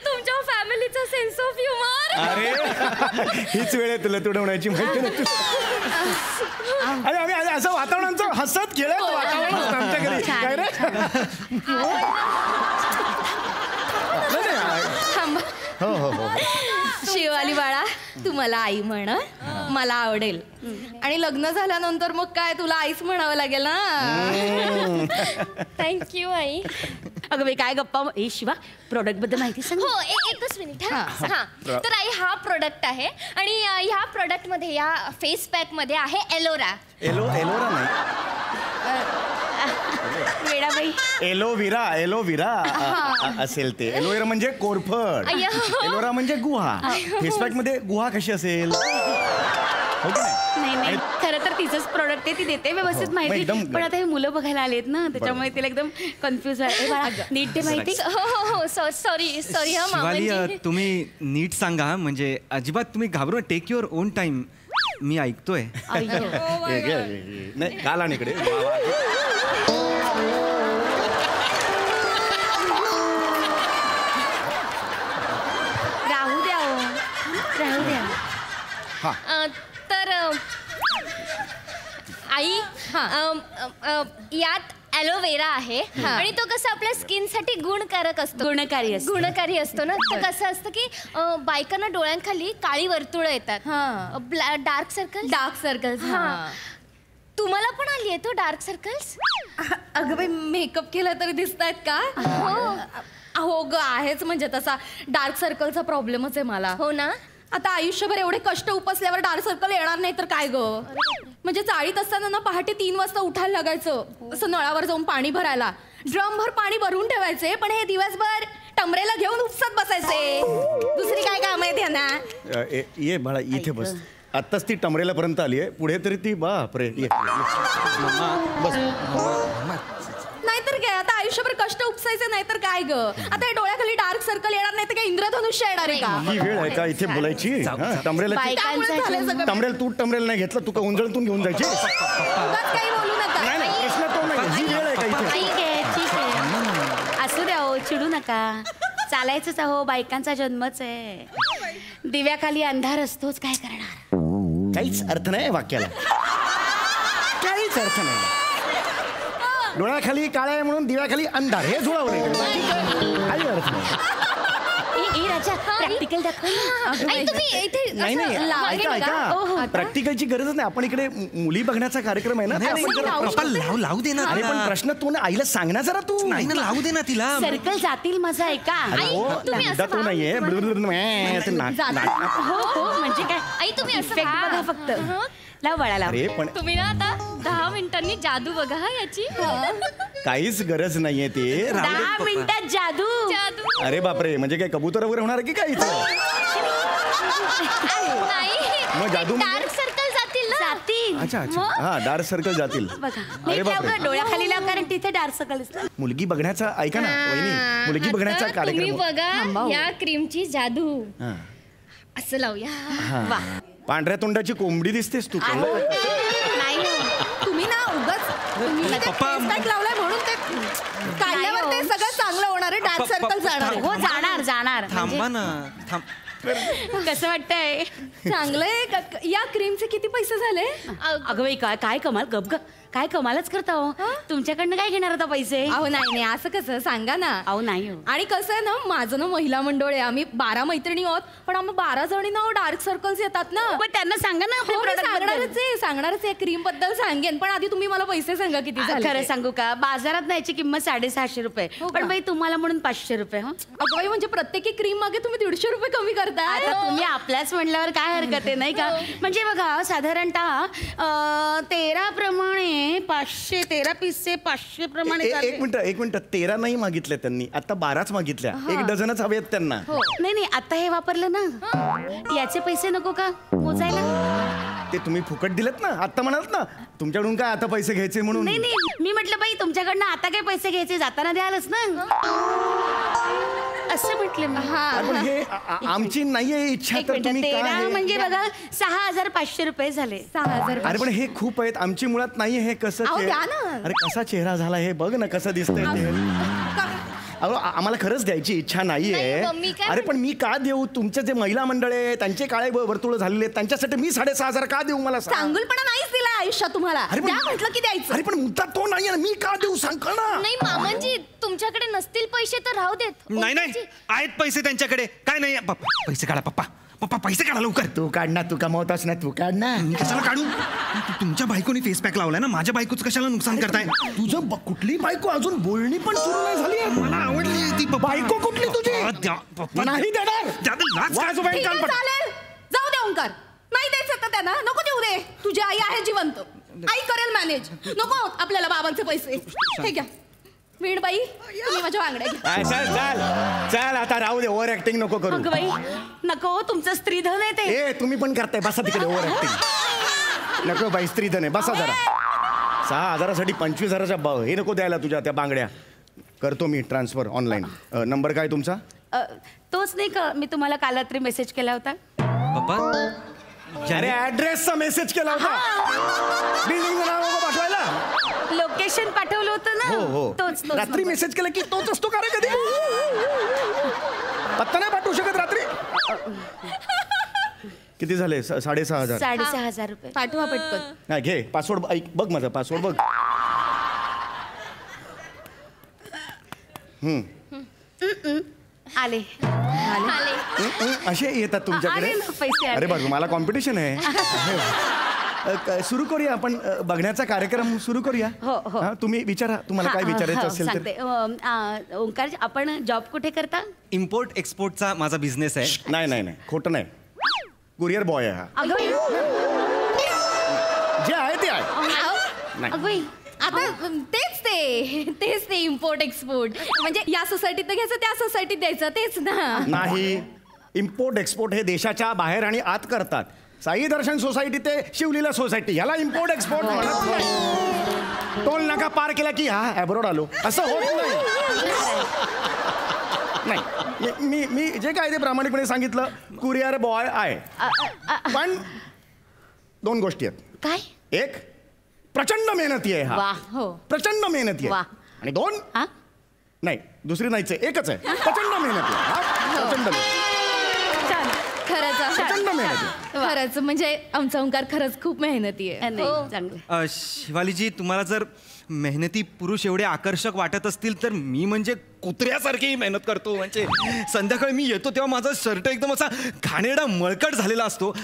तुमच्या फॅमिलीचा सेन्स ऑफ ह्युमर. अरे हीच वेळ आहे तुला तुडवण्याची, माहिती नाही? अरे आम्ही असं वातावरणाचं हसत खेळत वातावरण असतं आमच्या घरी. काय रे? हो. शिवाली बाळा, तू मला आई म्हण, मला आवडेल. आणि लग्न झाल्यानंतर मग काय तुला आईच म्हणावं लागेल ना. थँक्यू आई. अगं बाई काय गप्पा. ए शिवा, प्रोडक्ट बद्दल माहिती सांग. हो, एकच मिनिट. हा, तर आई हा प्रोडक्ट आहे आणि ह्या प्रोडक्ट मध्ये, या फेस पॅक मध्ये आहे एलोरा. एलोरा नाही, वेडाबाई. एलोविरा असेल ते. एलोवेरा म्हणजे कोरफड, एलोरा म्हणजे गुहा. फेसपॅक मध्ये गुहा कशी असेल? नाही, खरं तर तिचंच प्रोडक्ट आहे, ती देते व्यवस्थित माहिती. पण आता हे मुलं बघायला आलेत ना, त्याच्यामुळे तिला एकदम कन्फ्युज आहे. नीट ते माहिती. हो, सॉरी शिवाली, तुम्ही नीट सांगा, म्हणजे अजिबात तुम्ही घाबरू. Take your own time. मी ऐकतोय. नाही, काल आणि इकडे राहू द्या. तर आई, यात ॲलोवेरा आहे आणि तो कसं आपल्या स्किन साठी गुणकारी असतो ना. तर कसं असतं की बायकांना डोळ्यांखाली काळी वर्तुळं येतात, डार्क सर्कल्स. तुम्हाला पण आली आहे तो डार्क सर्कल्स? अगं बाई, मेकअप केला तरी दिसतायत का? हो ग, आहेच. म्हणजे तसा डार्क सर्कलचा प्रॉब्लेमच आहे मला. हो ना. आता आयुष्यभर एवढे कष्ट उपसल्यावर डार्क सर्कल येणार नाही तर काय ग. म्हणजे चाळीत असताना ना पहाटे 3 वाजता उठायला लागायचं, असं नळावर जाऊन पाणी भरायला. ड्रमभर पाणी भरून ठेवायचे, पण हे दिवसभर टमरेला घेऊन उपसत बसायचे. दुसरी काय काम आहे त्यांना? ये बाळा, इथे बस. आत्ताच ती टमरेला पर्यंत आली आहे, पुढे तरी ती बापरे. बस. नाहीतर काय, आता आयुष्यभर कष्ट उपसायचे नाही तर काय ग. आता हे डोळ्याखाली डार्क सर्कल येणार नाही तर काय इंद्रधनुष्य येणार आहे का? ही वेळ आहे का इथे बोलायची? टमरेला तू टमरेल नाही घेतलं, तू का उंजळतून घेऊन जायची? काही बोलू नका. नाही, प्रश्न तो नाही. ही वेळ आहे का इथे? ठीक आहे. असू द्या हो, चिडू नका. चालायचंच अहो, बायकांचा जन्मच आहे. दिव्याखाली अंधार असतोच, काय करणार. काहीच अर्थ नाही वाक्याला, काहीच अर्थ नाही. डोळ्याखाली काळा आहे म्हणून दिव्याखाली अंधार, हे जुळवलंय. काही अर्थ नाही. राजा, प्रॅक्टिकल दाखव. नाही, ऐका, प्रॅक्टिकलची गरजच नाही. आपण इकडे मुली बघण्याचा कार्यक्रम आहे ना. लावू दे ना. अरे पण प्रश्न तू ना आईला सांग ना जरा. तू नाही ना, लावू दे ना तिला. सर्कल जातील माझा. ऐका, तो नाहीये. हो म्हणजे काय आई, तुम्ही बघा फक्त. लाव बाळा, लाव. अरे पण तुम्ही ना आता 10 मिनिटांनी जादू बघा याची. काहीच गरज नाहीये ते. 10 मिनिटात जादू. अरे बापरे, म्हणजे काय कबूतर वगैरे होणार की काय इथे? मग जादू डार्क सर्कल जातील ना. अच्छा. हा, डार्क सर्कल जातील. अरे बापरे, डोळ्याखाली लाव, कारण तिथे डार्क सर्कल असतात. मुलगी बघण्याचा, ऐका ना वहिनी, मुलगी बघण्याचा कार्यक्रम बघा या क्रीमची जादू. असं लावूया. हा. पांढऱ्या तोंडाची कोंबडी दिसतेस तू. नाही तुम्ही ना उगाच पप्पा- face pack लावलाय म्हणून ते काढल्यावर ते सगळं चांगलं होणार आहे. डार्क सर्कल जाणार आहे. हो जाणार थांबा ना थांब. कसं वाटतंय? चांगलंय. या क्रीमचे किती पैसे झाले? अगं बाई काय कमाल गप काय कमालच करता हो. तुमच्याकडनं काय घेणार आता पैसे? अहो नाही असं कसं सांगा ना. अहो नाही हो. आणि कसं आहे ना, माझं ना महिला मंडळ आहे. आम्ही 12 मैत्रिणी आहोत, पण आम्ही 12 जणी ना डार्क सर्कल्स येतात ना. पण त्यांना सांगा ना आपल्या हो, मी product सांगणारच आहे क्रीम बद्दल सांगेन, पण आधी तुम्ही मला पैसे सांगा किती झाले. खरं सांगू का, बाजारात याची किंमत 650 रुपये. हो का? पण बाई तुम्हाला म्हणून 500 रुपये. हो अगं बाई, म्हणजे प्रत्येकी क्रीम मागे तुम्ही 150 रुपये कमी करता. आता तुम्ही आपल्याच म्हणल्यावर काय हरकत आहे नाही का? म्हणजे बघा साधारणतः 13 प्रमाणे 500, 13 पीसचे 500 प्रमाणे एक मिनिट 13 नाही मागितल्या त्यांनी, आता 12च मागितल्या. 1 डझनच हवे आहेत त्यांना. नाही आता हे वापरलं ना, याचे पैसे नको का मोजायला? ते तुम्ही फुकट दिलेत ना, आता म्हणाल ना तुमच्याकडून काय आता पैसे घ्यायचे म्हणून. नाही मी म्हटलं बाई तुमच्याकडनं आता काय पैसे घ्यायचे, जाताना द्यालच ना, असं म्हटलं मी. अरे पण हे आमची नाहीये इच्छा. एक तर मिनिट, तुम्ही 13 काय म्हणजे बघा 6500 रुपये झाले. 6000. अरे पण हे खूप आहेत, आमची मुळात नाहीये. हे कसं अहो, ते- द्या ना. अरे कसा चेहरा झाला हे बघ ना, कसं दिसतंय ते. अहो आम्हाला खरंच द्यायची इच्छा नाहीये. नाही, मग मी काय अरे पण मी का देऊ? तुमचे जे महिला मंडळ आहे त्यांचे काळे वर्तुळ झालेले आहेत, त्यांच्यासाठी मी 6500 का देऊ? मला सांग. चांगुलपणा नाहीच दिला आयुष्यात तुम्हाला. अरे पण- द्या म्हटलं की द्यायचं. अरे पण मुद्दा तो नाहीये ना, मी का देऊ सांग का ना. नाही मामांजी, तुमच्याकडे नसतील पैसे तर राहू देत. नाही आहेत पैसे त्यांच्याकडे. काय नाही पैसे काढा पप्पा पैसे काढा लवकर. तू काढ ना, तू कमावतास ना, तू काढ ना. मी कशाला काढू? तुमच्या बायकोनी फेस पॅक लावलाय ना, माझ्या बायकोचं कशाला नुकसान करताय? तुझं कुठली बायको अजून बोलणी पण सुरू नाही झाली आहे. मला आवडली ती बायको कुठली तुझी? नाही देणार. ठीक आहे, चालेल. जाऊ दे ओंकार. नाही द्यायचं तर त्यांना नको देऊ दे. तुझी आई आहे जिवंत, आई करेल मॅनेज. नको आपल्याला बाबांचे पैसे. हे घ्या वीणबाई, तुम्ही माझ्या वांगड्या घ्या. चल आता राहू दे, ओव्हर ऍक्टिंग नको करू. अगं बाई नको, तुमचं स्त्रीधन आहे ते. ए तुम्ही पण करताय, बसा तिकडे ओव्हर ऍक्टिंग. नको बाई, स्त्रीधन आहे, बसा जरा. 6000साठी 25,000च्या हे नको द्यायला तुझ्या त्या बांगड्या. करतो मी ट्रान्सफर ऑनलाईन. नंबर काय तुमचा? तोच नाही का मी तुम्हाला काल रात्री मेसेज केला होता. पप्पा अरे ऍड्रेसचा मेसेज केला होता, बिल्डिंग नाव पाठवायला. लोकेशन पाठवलं होतं ना. हो तोच रात्री number. मेसेज केला की तोच असतो का रे? कधी पत्ता नाही पाठवू शकत रात्री? किती झाले? 6500. 6500 रुपये. पाठवा पटकन. नाही घे पासवर्ड. ऐक बघ माझा पासवर्ड बघ. आले असे येतात तुमच्याकडे? आले ना, पैसे आले. अरे बघ मला कॉम्पिटिशन आहे. सुरू करूया आपण बघण्याचा कार्यक्रम सुरू करूया. हो. हा, तुम्ही विचारा, तुम्हाला काय विचारायचं असेल तर. सांगते. ओंकार आपण जॉब कुठे करता? इम्पोर्ट एक्सपोर्टचा माझा बिझनेस आहे. नाही खोटं नाही. कुरिअर बॉय आहे हा. अगं जे आहे ते आहे. नाही. अगं आता तेच ते इम्पोर्ट एक्सपोर्ट म्हणजे या सोसायटीत घ्यायचं, त्या सोसायटीत द्यायचं, तेच ना. नाही, इम्पोर्ट एक्सपोर्ट हे देशाच्या बाहेर आणि आत करतात. साई दर्शन सोसायटी ते शिवलीला सोसायटी, याला इम्पोर्ट एक्सपोर्ट म्हणत नाही. टोल नाका पार केला की हा ॲब्रॉड आलो असं होत नाही. मी जे काय ते प्रामाणिकपणे सांगितलं. कुरिअर बॉय आहे, पण 2 गोष्टी आहेत. काय? एक, प्रचंड मेहनती आहे हा. हो. प्रचंड मेहनती आहे. आणि 2 नाही, दुसरी नाहीच आहे, एकच आहे. प्रचंड मेहनती आहे हा. प्रचंड प्रचंड मेहनती. खरंच म्हणजे आमचा ओंकार खरंच खूप मेहनती आहे. नाही चांगलं. शिवालीजी, तुम्हाला जर मेहनती पुरुष एवढे आकर्षक वाटत असतील तर मी म्हणजे कुत्र्यासारखी मेहनत करतो. म्हणजे संध्याकाळी मी येतो तेव्हा माझा शर्ट एकदम असा घाणेरडा मळकट झालेला असतो.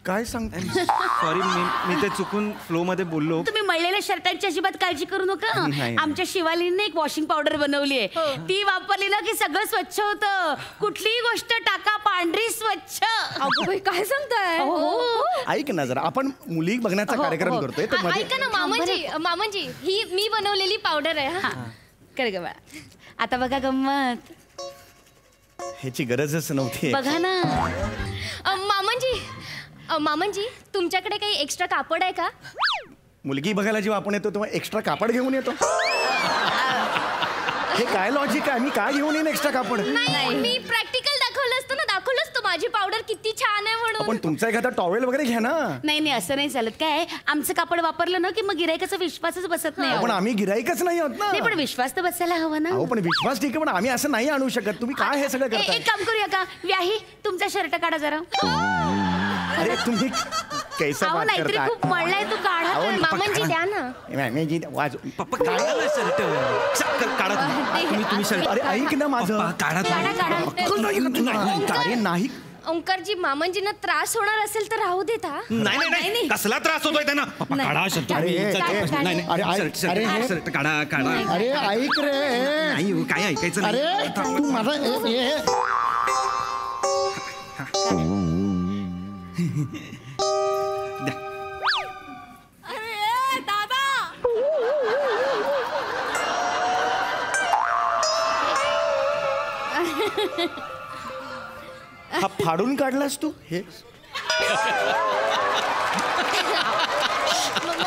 काय सांगताय? सॉरी, मी ते चुकून फ्लो मध्ये बोललो. तुम्ही मळलेल्या शर्टांची अजिबात काळजी करू नका. नाही. आमच्या शिवालीने एक वॉशिंग पावडर बनवली आहे. ती वापरली ना की सगळं स्वच्छ होतं. कुठलीही गोष्ट टाका पांढरी स्वच्छ. अगं बाई, काय सांगताय? ऐक ना जरा, आपण मुली बघण्याचा कार्यक्रम करतोय तर मध्ये ऐका ना मामांजी, ही मी बनवलेली पावडर आहे. हा कर ग बाळा. आता बघा गंमत. ह्याची गरजच नव्हती. बघा ना. मामांजी तुमच्याकडे काही एक्स्ट्रा कापड आहे का? मुलगी बघायला जेव्हा आपण येतो तेव्हा एक्स्ट्रा कापड घेऊन येतो. हे काय लॉजिक आहे? मी काय घेऊन येईन एक्स्ट्रा कापड? नाही, मी प्रॅक्टिकल दाखवलं असतं ना, दाखवलंच तुम्हाला. माझी पावडर किती छान आहे आपण म्हणून. तुमचा एखादा टॉवेल वगैरे घ्या ना. नाही असं नाही चालत. काय आमचं कापड वापरलं ना की मग गिरायकाचा विश्वासच बसत नाही. पण आम्ही गिराईकच नाही आहोत ना. नाही पण विश्वास तर बसायला हवा ना. अहो पण विश्वास ठीक आहे, पण आम्ही असं नाही आणू शकत. तुम्ही काय हे सगळं करताय? एक काम करूया का, व्याही तुमचा शर्ट काढा जरा. अरे तुम्ही कैसा अहो बात नाहीतरी करताय? खूप मळलाय तू काढा. अहो, तर. मामांजी द्या ना. मी जी वाज पप्पा काढा ना शर्ट. काढा तुम्ही शर्ट. अरे ऐक ना माझं. पप्पा, काढा काढा काढा. अक्कल नाही का तुला? अरे नाही. ओंकारजी, मामांजींना त्रास होणार असेल तर राहू देता. नाही कसला त्रास होतोय त्यांना. पप्पा काढा शर्ट. अरे, नाही अरे, शर्ट काढा काढा. अरे ऐक रे. नाही हो, काय ऐकायचं अरे नाही. तू माझा अरे दादा. हा फाडून काढलास तू हे?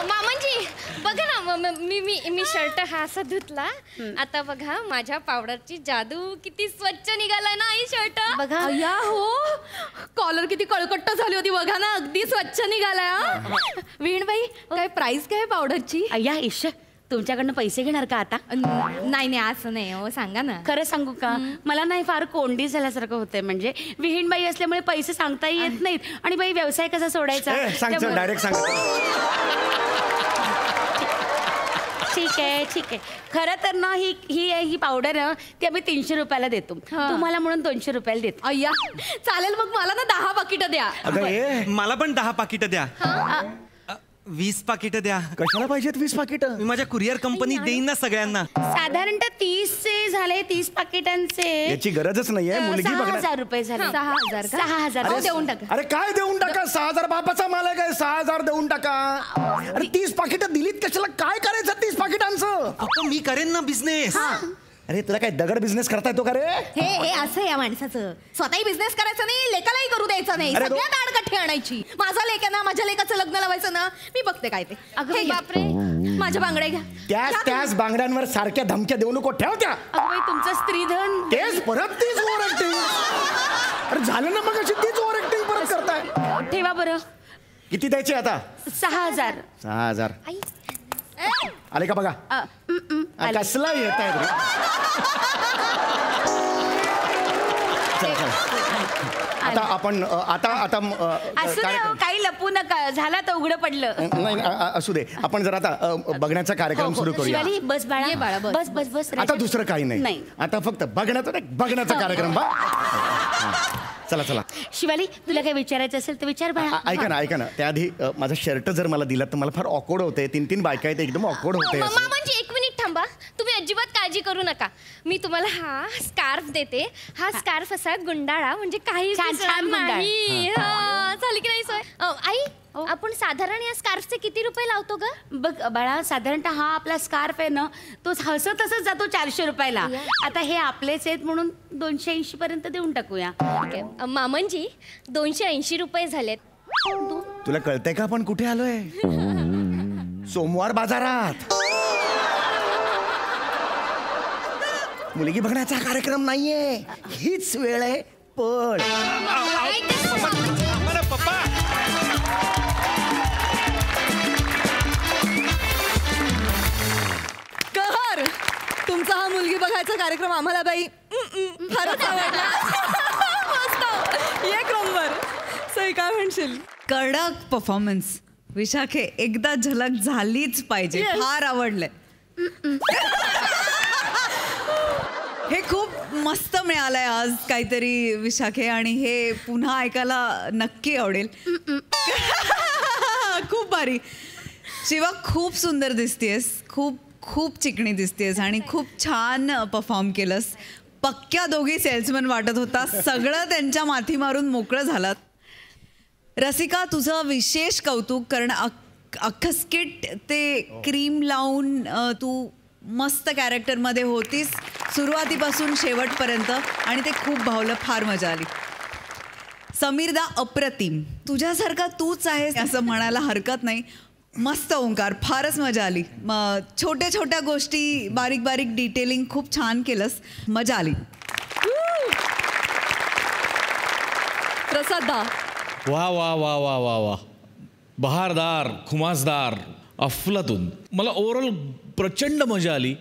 मामांजी बघा ना, मी शर्ट हा असा धुतला. आता बघा माझ्या पावडरची जादू किती स्वच्छ निघालाय ना आई शर्ट. बघा अय्या हो, कॉलर किती कळकट्ट झाली होती बघा ना, अगदी स्वच्छ निघालाय. विणबाई, काय प्राइस काय पावडरची? अय्या ईश, तुमच्याकडनं पैसे घेणार का आता? नाही असं नाही हो, सांगा ना. खरं सांगू का, मला नाही फार कोंडी झाल्यासारखं होतंय. म्हणजे विहीण बाई असल्यामुळे पैसे सांगताही येत नाहीत आणि बाई व्यवसाय कसा सोडायचा. सांग डायरेक्ट सांग. ठीक आहे. खरं तर ना ही पावडर ना ती आम्ही 300 रुपयाला देतो. तुम्हाला म्हणून 200 रुपयाला देतो. अय्या चालेल, मग मला ना 10 पाकिटं द्या. अगं हे मला पण 10 पाकिटं द्या. 20 पाकिटं द्या. कशाला पाहिजेत 20 पाकिटं? मी माझ्या कुरिअर कंपनीत देईन ना सगळ्यांना. साधारणतः 30चे झाले, 30 पाकिटांचे याची गरजच नाहीये. मुलगी 6,000 रुपये झाले. 6,000 का? 6,000 अहो, देऊन टाका. अरे काय देऊन टाका? 6,000 बापाचा माल आहे काय? 6,000 देऊन टाका. अरे 30 पाकिटं दिलीत कशाला? काय करायचं 30 पाकिटांचं? पप्पा मी करेन ना बिझनेस. अरे तुला काय दगड बिझनेस करता येतो का रे? हे असं या माणसाचं, स्वतःही बिझनेस करायचा नाही, लेकालाही करू द्यायचा नाही, अरे सगळ्या दाडकाठी आणायची. माझा लेक आहे ना, माझ्या लेकाचं लग्न लावायचं ना, मी बघते काय ते. अगं हे घ्या. बापरे. माझ्या बांगड्या घ्या. त्याच बांगड्यांवर सारख्या धमक्या देऊ नको. ठेव त्या. अगं बाई, तुमचं स्त्रीधन. तेच परत तीच ओव्हर ऍक्टिंग. अरे झालं ना मग अशी तीच ओव्हर ऍक्टिंग परत करताय. ठेवा बरं. किती द्यायचे आता? 6,000. 6,000 आले का बघा. कसला येत आहे रे? आता आपण आता असू दे हो, काही लपू नका. झाला तर उघडं पडलं. नाही असू दे. आपण जर आता बघण्याचा कार्यक्रम सुरू करूया. शिवाली बस बाळा. बस आता दुसरं काही नाही. आता फक्त बघण्याचा कार्यक्रम. चला शिवाली, तुला काय विचारायचं असेल तर विचार बाळा. ऐका ना त्याआधी माझा शर्ट जर मला दिला तर मला फार ऑकवर्ड होते. 3 बायका आहेत, एकदम ऑकवर्ड होते. मामांजी 1 मिनिट थांबा. तुम्ही अजिबात काळजी करू नका. मी तुम्हाला हा स्कार्फ देते. हा स्कार्फ असा गुंडाळा, म्हणजे काही छान गुंडाळ. नाही. झाली की नाही सोय? आई, आपण साधारण या स्कार्फचे किती रुपये लावतो ग? बघ बाळा, साधारणतः हा आपला स्कार्फ आहे ना, तो हसतच जातो 400 रुपयाला. आता हे आपलेच आहेत म्हणून 280 पर्यंत देऊन टाकूया. मामांजी 280 रुपये झालेत. तुला कळतंय का आपण कुठे आलोय? सोमवार बाजारात. मुलगी बघण्याचा कार्यक्रम नाहीये, हीच वेळ आहे. पण पप्पा कहर, तुमचा हा मुलगी बघायचा कार्यक्रम आम्हाला बाई फारच आवडला. मस्त, एक नंबर. सई, काय म्हणशील? कडक परफॉर्मन्स विशाखे, एकदा झलक झालीच पाहिजे. फार आवडलंय. हे खूप मस्त मिळालंय आज काहीतरी विशाखे, आणि हे पुन्हा ऐकायला नक्की आवडेल. खूप भारी. शिवा, खूप सुंदर दिसतेस, खूप चिकणी दिसतेस आणि खूप छान परफॉर्म केलंस. पक्क्या दोघी सेल्समन वाटत होता. सगळं त्यांच्या माथी मारून मोकळं झालात. रसिका, तुझं विशेष कौतुक, कारण अख्खं स्किट ते क्रीम लावून तू मस्त कॅरेक्टरमध्ये होतीस सुरुवातीपासून शेवटपर्यंत, आणि ते खूप भावलं. फार मजा आली. समीरदा, अप्रतिम. तुझ्यासारखा तूच आहेस असं म्हणायला हरकत नाही. मस्त ओंकार, फारच मजा आली. छोट्या गोष्टी, बारीक डिटेलिंग खूप छान केलंस. मजा आली. प्रसाददा. वा वा वा वा वा वा, बहारदार, खुमासदार, अफलातून. मला ओव्हरऑल प्रचंड मजा आली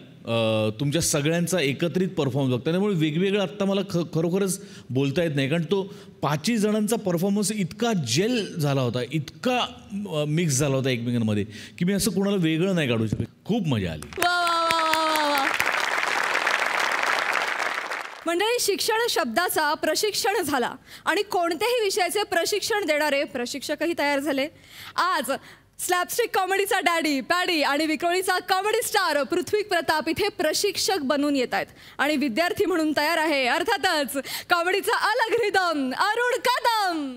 तुमच्या सगळ्यांचा एकत्रित परफॉर्मन्स बघता. त्यामुळे वेगवेगळं आत्ता मला खरोखरच बोलता येत नाही, कारण तो 5 जणांचा परफॉर्मन्स इतका जेल झाला होता, इतका मिक्स झाला होता एकमेकांमध्ये, की मी असं कोणाला वेगळं नाही काढू शकत. खूप मजा आली. मंडळी, शिक्षण शब्दाचा प्रशिक्षण झाला आणि कोणत्याही विषयाचे प्रशिक्षण देणारे प्रशिक्षकही तयार झाले. आज स्लॅपस्टिक कॉमेडीचा डॅडी पॅडी आणि विक्रोळीचा कॉमेडी स्टार पृथ्वी प्रताप इथे प्रशिक्षक बनून येत आहेत आणि विद्यार्थी म्हणून तयार आहे अर्थातच कॉमेडीचा अलग रिदम अरुण कदम.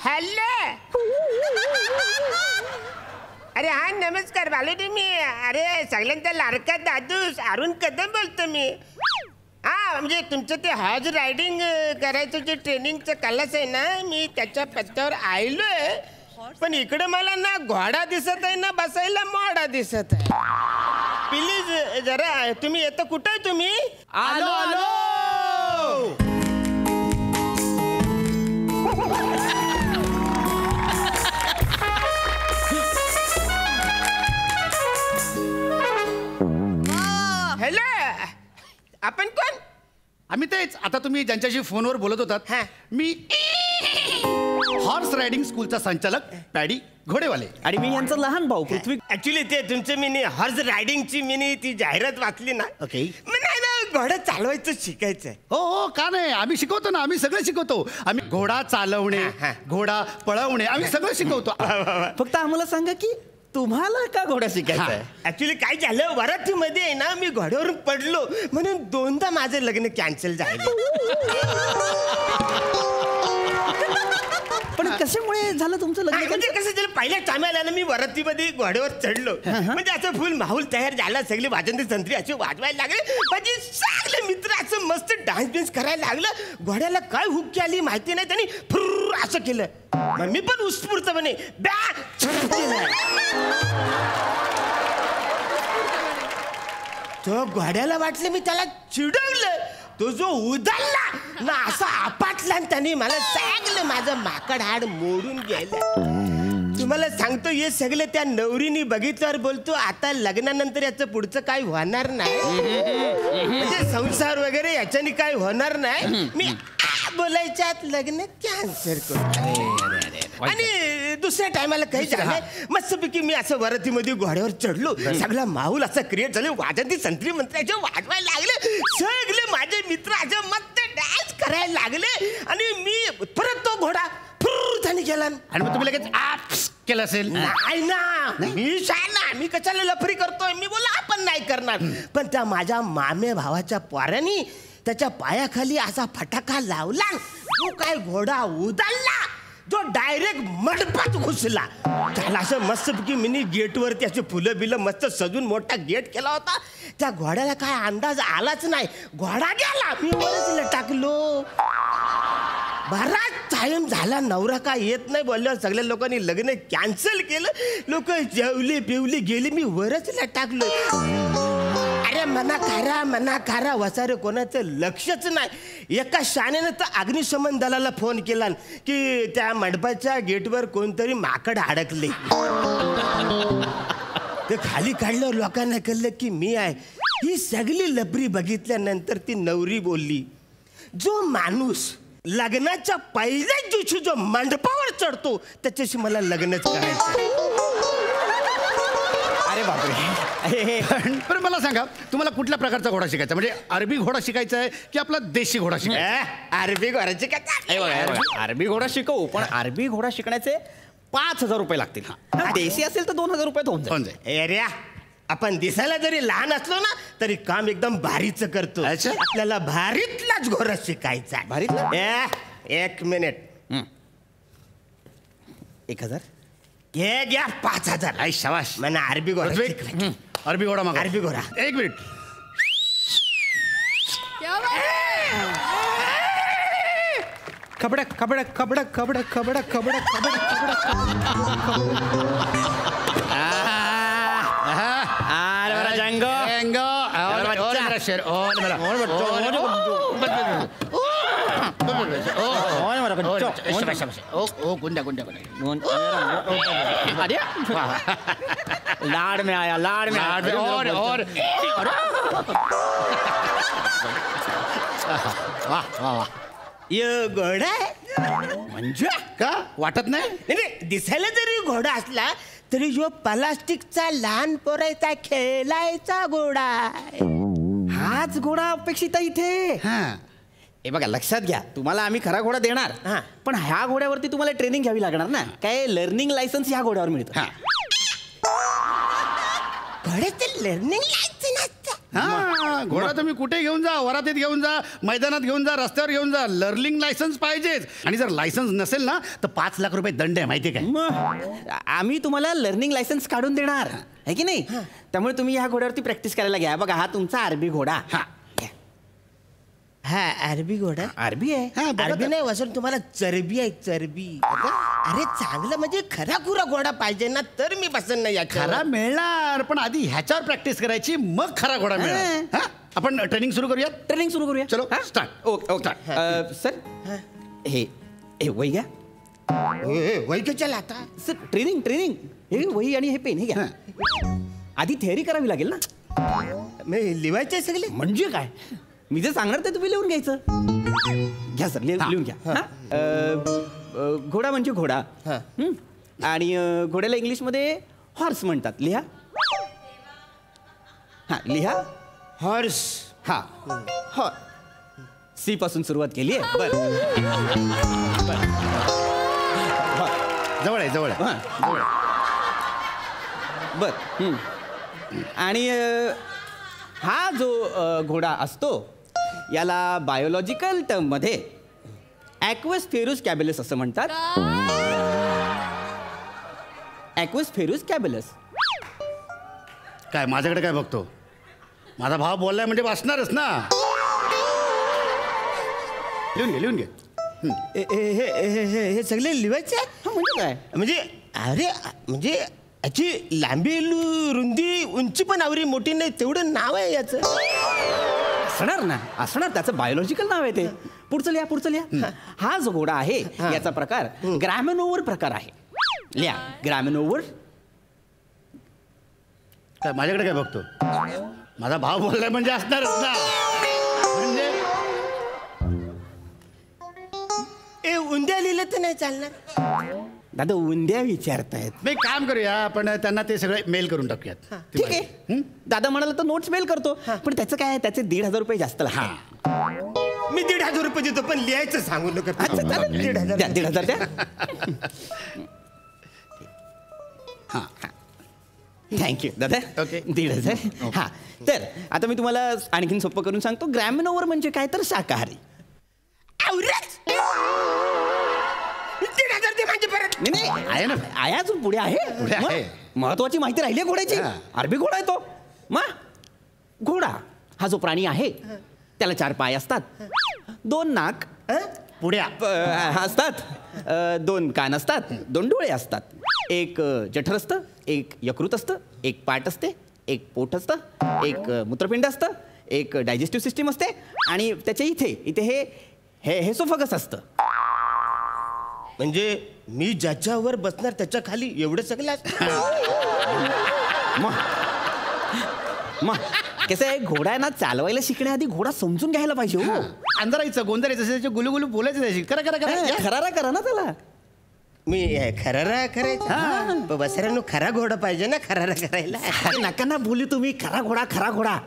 हॅलो. अरे हा नमस्कार बालू. मी अरे सगळ्यांचा लाडका दादू अरुण कदम बोलतो मी. हा म्हणजे तुमचं ते हॉर्स रायडिंग करायचं जे ट्रेनिंगचं क्लास आहे ना, मी त्याच्या पत्त्यावर आलोय. पण इकडे मला ना घोडा दिसत आहे ना बसायला मोडा दिसत आहे. प्लीज जरा तुम्ही येतं. कुठं आहे तुम्ही? आलो आलो. हॅलो. आपण कोण? आम्ही तेच आता तुम्ही ज्यांच्याशी फोनवर बोलत होतात. मी हॉर्स रायडिंग स्कूलचा संचालक पॅडी घोडेवाले. आणि मी यांचा लहान भाऊ पृथ्वी. ऍक्च्युली ते तुमचं मी हॉर्स रायडिंगची मी ती जाहिरात वाचली ना. ओके. नाही ना घोडा चालवायचं शिकायचंय. हो हो, का नाही, आम्ही शिकवतो ना, आम्ही सगळं शिकवतो. आम्ही घोडा चालवणे, घोडा पळवणे, आम्ही सगळं शिकवतो. फक्त आम्हाला सांगा की तुम्हाला का घोडा शिकायचा आहे? ऍक्च्युली काय झालं, वरातीमध्ये आहे ना मी घोड्यावरून पडलो म्हणून 2दा माझं लग्न कॅन्सल झालं. पण कशामुळे झालं तुमचं लग्न? म्हणजे कसं झालं, पहिल्या टायमाला ना मी वरातीमध्ये घोड्यावर चढलो. म्हणजे असं फुल माहोल तयार झाला, सगळे वाजंत्री संत्री असे वाजवायला लागले. माझे सगळे मित्र असं मस्त डान्स बिन्स करायला लागलं. घोड्याला काय हुक्की आली माहिती नाही, त्यांनी फुर्र असं केलं. मग मी पण उत्स्फूर्तपणे तो घोड्याला वाटलं मी त्याला चिडवलं. तो जो उधळला ना असा आपटला आणि त्याने मला सांगलं माझं माकड हाड मोडून गेलं. तुम्हाला सांगतो हे सगळं त्या नवरीने बघितल्यावर बोलतो आता लग्नानंतर याचं पुढचं काही होणार नाही, म्हणजे संसार वगैरे याच्याने काही होणार नाही. मी बोलायच्यात लग्न कॅन्सल करतो. आणि दुसऱ्या टायमाला काही झालं मस्तपैकी मी असं वरातीमध्ये घोड्यावर चढलो. सगळा माहोल असा क्रिएट झाले. वाजंती संत्री मंत्र्याचे वाजवायला लागले. सगळे माझे मित्र असे मस्त डान्स करायला लागले. आणि मी परत तो घोडा फुर्रने गेला. आणि मग तुम्ही लगेच आप्स केलं असेल? नाही ना, मी शाना, मी कशाला लफरी करतोय. मी बोला आपण नाही करणार. पण त्या माझ्या मामे भावाच्या पोरांनी त्याच्या पायाखाली असा फटाका लावला. जो काय घोडा उधळला, जो डायरेक्ट मंडपात घुसला. त्याला असं मस्तपैकी मिनी गेटवरती असे फुलं बिलं मस्त सजून मोठा गेट केला होता. त्या घोड्याला काय अंदाज आलाच नाही. घोडा गेला, मी वरच टाकलो. बराच टाइम झाला, नवरा काय येत नाही बोलल्यावर सगळ्या लोकांनी लग्न कॅन्सल केलं. लोक जेवले बिवले गेले, मी वरच टाकलो. अरे मना खारा वसारे कोणाचं लक्षच नाही. एका शाण्यानं तर अग्निशमन दलाला फोन केला की त्या मंडपाच्या गेटवर कोणतरी माकड अडकले. ते खाली काढल्यावर लोकांना कळलं की मी आहे. ही सगळी लबरी बघितल्यानंतर ती नवरी बोलली, जो माणूस लग्नाच्या पहिल्याच दिवशी जो मंडपावर चढतो त्याच्याशी मला लग्नच करायचं. अरे बापरे. पण मला सांगा, तुम्हाला कुठल्या प्रकारचा घोडा शिकायचा? म्हणजे अरबी घोडा शिकायचा आहे की आपला देशी घोडा शिकायचा? अरबी घोडा शिकायचा. अरबी घोडा शिकवू, पण अरबी घोडा शिकण्याचे 5,000 रुपये लागतील. देशी असेल तर 2,000 रुपयात होऊन जाईल. अरे आपण दिसायला जरी लहान असलो ना तरी काम एकदम भारीचं करतो. आपल्याला भारीतलाच घोडा शिकायचा. भारीतला? 1 मिनिट. 1,000 हे घ्या 5,000. आई शाबाश. मला अरबी घोडा शिकायचा. अरबी घोडा मागा. अरबी घोडा. 1 मिनिट. खबडक खबडक खबडक खबडक खबडक खबडक खबडक खबडक खबडक. जंगो जंगो और मेरा शेर और मेरा ओ गुंडा गुंडा अरे लाड में आया लाड में और वाह वाह ये घोडा आहे म्हणजे का वाटत नाही नाही दिसायला जरी घोडा असला तरी जो प्लास्टिकचा लहान पोरायचा खेळायचा घोडा आहे. हाच घोडा अपेक्षित आहे इथे. हे बघा लक्षात घ्या, तुम्हाला आम्ही खरा घोडा देणार, पण ह्या घोड्यावरती तुम्हाला ट्रेनिंग घ्यावी लागणार ना. काय लर्निंग लायसन्स ह्या घोड्यावर मिळतं. घोड्याचं लर्निंग लायसन्स हा घोडा तुम्ही कुठे घेऊन जा, वरातीत घेऊन जा, मैदानात घेऊन जा, रस्त्यावर घेऊन जा, लर्निंग लायसन्स पाहिजेच. आणि जर लायसन्स नसेल ना तर 5 लाख रुपये दंड आहे, माहिती काय. आम्ही तुम्हाला लर्निंग लायसन्स काढून देणार आहे की नाही. त्यामुळे तुम्ही ह्या घोड्यावरती प्रॅक्टिस करायला घ्या. बघा हा तुमचा आरबी घोडा. हा अरबी घोडा अरबी आहे. अरबी नाही वसंत, तुम्हाला चरबी आहे चरबी. अरे चांगलं म्हणजे खरा खुरा घोडा पाहिजे ना तर मी पसंत नाही. खरा मिळणार पण आधी ह्याच्यावर प्रॅक्टिस करायची, मग खरा घोडा मिळणार. आपण ट्रेनिंग सुरू करूया. ट्रेनिंग सुरू करूया. चलो स्टार्ट. ओके ओके सर हे हे वही घ्या. वही कशाला आता सर ट्रेनिंग ट्रेनिंग हे वही आणि हे पेन हे घ्या. आधी थेअरी करावी लागेल ना. मी लिवायचे सगळे म्हणजे काय, मी जे सांगणार ते तुम्ही लिहून घ्यायचं. घ्या सर लिहून घ्या. घोडा म्हणजे घोडा. आणि घोड्याला इंग्लिशमध्ये हॉर्स म्हणतात. लिहा. हा लिहा हॉर्स. हा हॉ सी पासून सुरुवात केली आहे. बर जवळ आहे जवळ आहे जवळ. बर आणि हा जो घोडा असतो याला बायोलॉजिकल टर्ममध्ये ॲक्वस फेरुस कॅबेलस असं म्हणतात. ॲक्वस फेरुस कॅबेलस. काय माझ्याकडे काय बघतो, माझा भाव बोललाय म्हणजे वाचणारच ना. लिहून घे लिहून घे. हे सगळे लिवायचे म्हणजे काय, म्हणजे अरे म्हणजे याची लांबी रुंदी उंची पण आवरी मोठी नाही तेवढं नाव आहे याचं. असणार ना, असणार. त्याचं बायोलॉजिकल नाव आहे ते. पुढचं लिहा पुढचं लिहा. हा जो घोडा आहे याचा प्रकार ग्रॅमेनोवर प्रकार आहे. लिहा ग्रॅमेनोवर. काय माझ्याकडे काय बघतो, माझा भाव बोललाय म्हणजे असणारच ना. म्हणजे उंद्या लिहिलं तर नाही चालणार. दादा उंद्या विचारतायत. मी काम करूया, आपण त्यांना ते सगळे मेल करून टाकूयात. ठीक आहे. दादा म्हणाला तर नोट्स मेल करतो, पण त्याचं काय, त्याचे 1,500 रुपये जास्त लागतात. मी 1,500 रुपये देतो, पण लिहायचं सांगू नका. 1,500 द्या. हां थँक्यू दादा. ओके 1,500. हां तर आता मी तुम्हाला आणखीन सोपं करून सांगतो. ग्रॅमिनोवर म्हणजे काय तर शाकाहारी. नाही आहे ना, आहे अजून पुढे आहे. महत्वाची माहिती राहिली आहे घोड्याची. अरबी घोडा आहे तो. मग घोडा हा जो प्राणी आहे त्याला 4 पाय असतात, 2 नाक पुढे असतात, 2 कान असतात, 2 डोळे असतात, 1 जठर असतं, 1 यकृत असतं, 1 पाट असते, 1 पोट असतं, 1 मूत्रपिंड असतं, 1 डायजेस्टिव्ह सिस्टीम असते आणि त्याच्या इथे हे हेसोफगस असतं. म्हणजे मी ज्याच्यावर बसणार त्याच्या खाली एवढं सगळं मग कसं आहे, घोडा आहे ना, चालवायला शिकण्याआधी घोडा समजून घ्यायला पाहिजे. हो अंधारायचं गोंधळायचं त्याचे गुलुगुलू बोलायचं त्याची. करा करा करा खरारा करा ना त्याला. मी खरारा करायचं. बसऱ्यानं खरा घोडा पाहिजे ना खरारा करायला. नका ना बोलू तुम्ही. खरा घोडा खरा घोडा.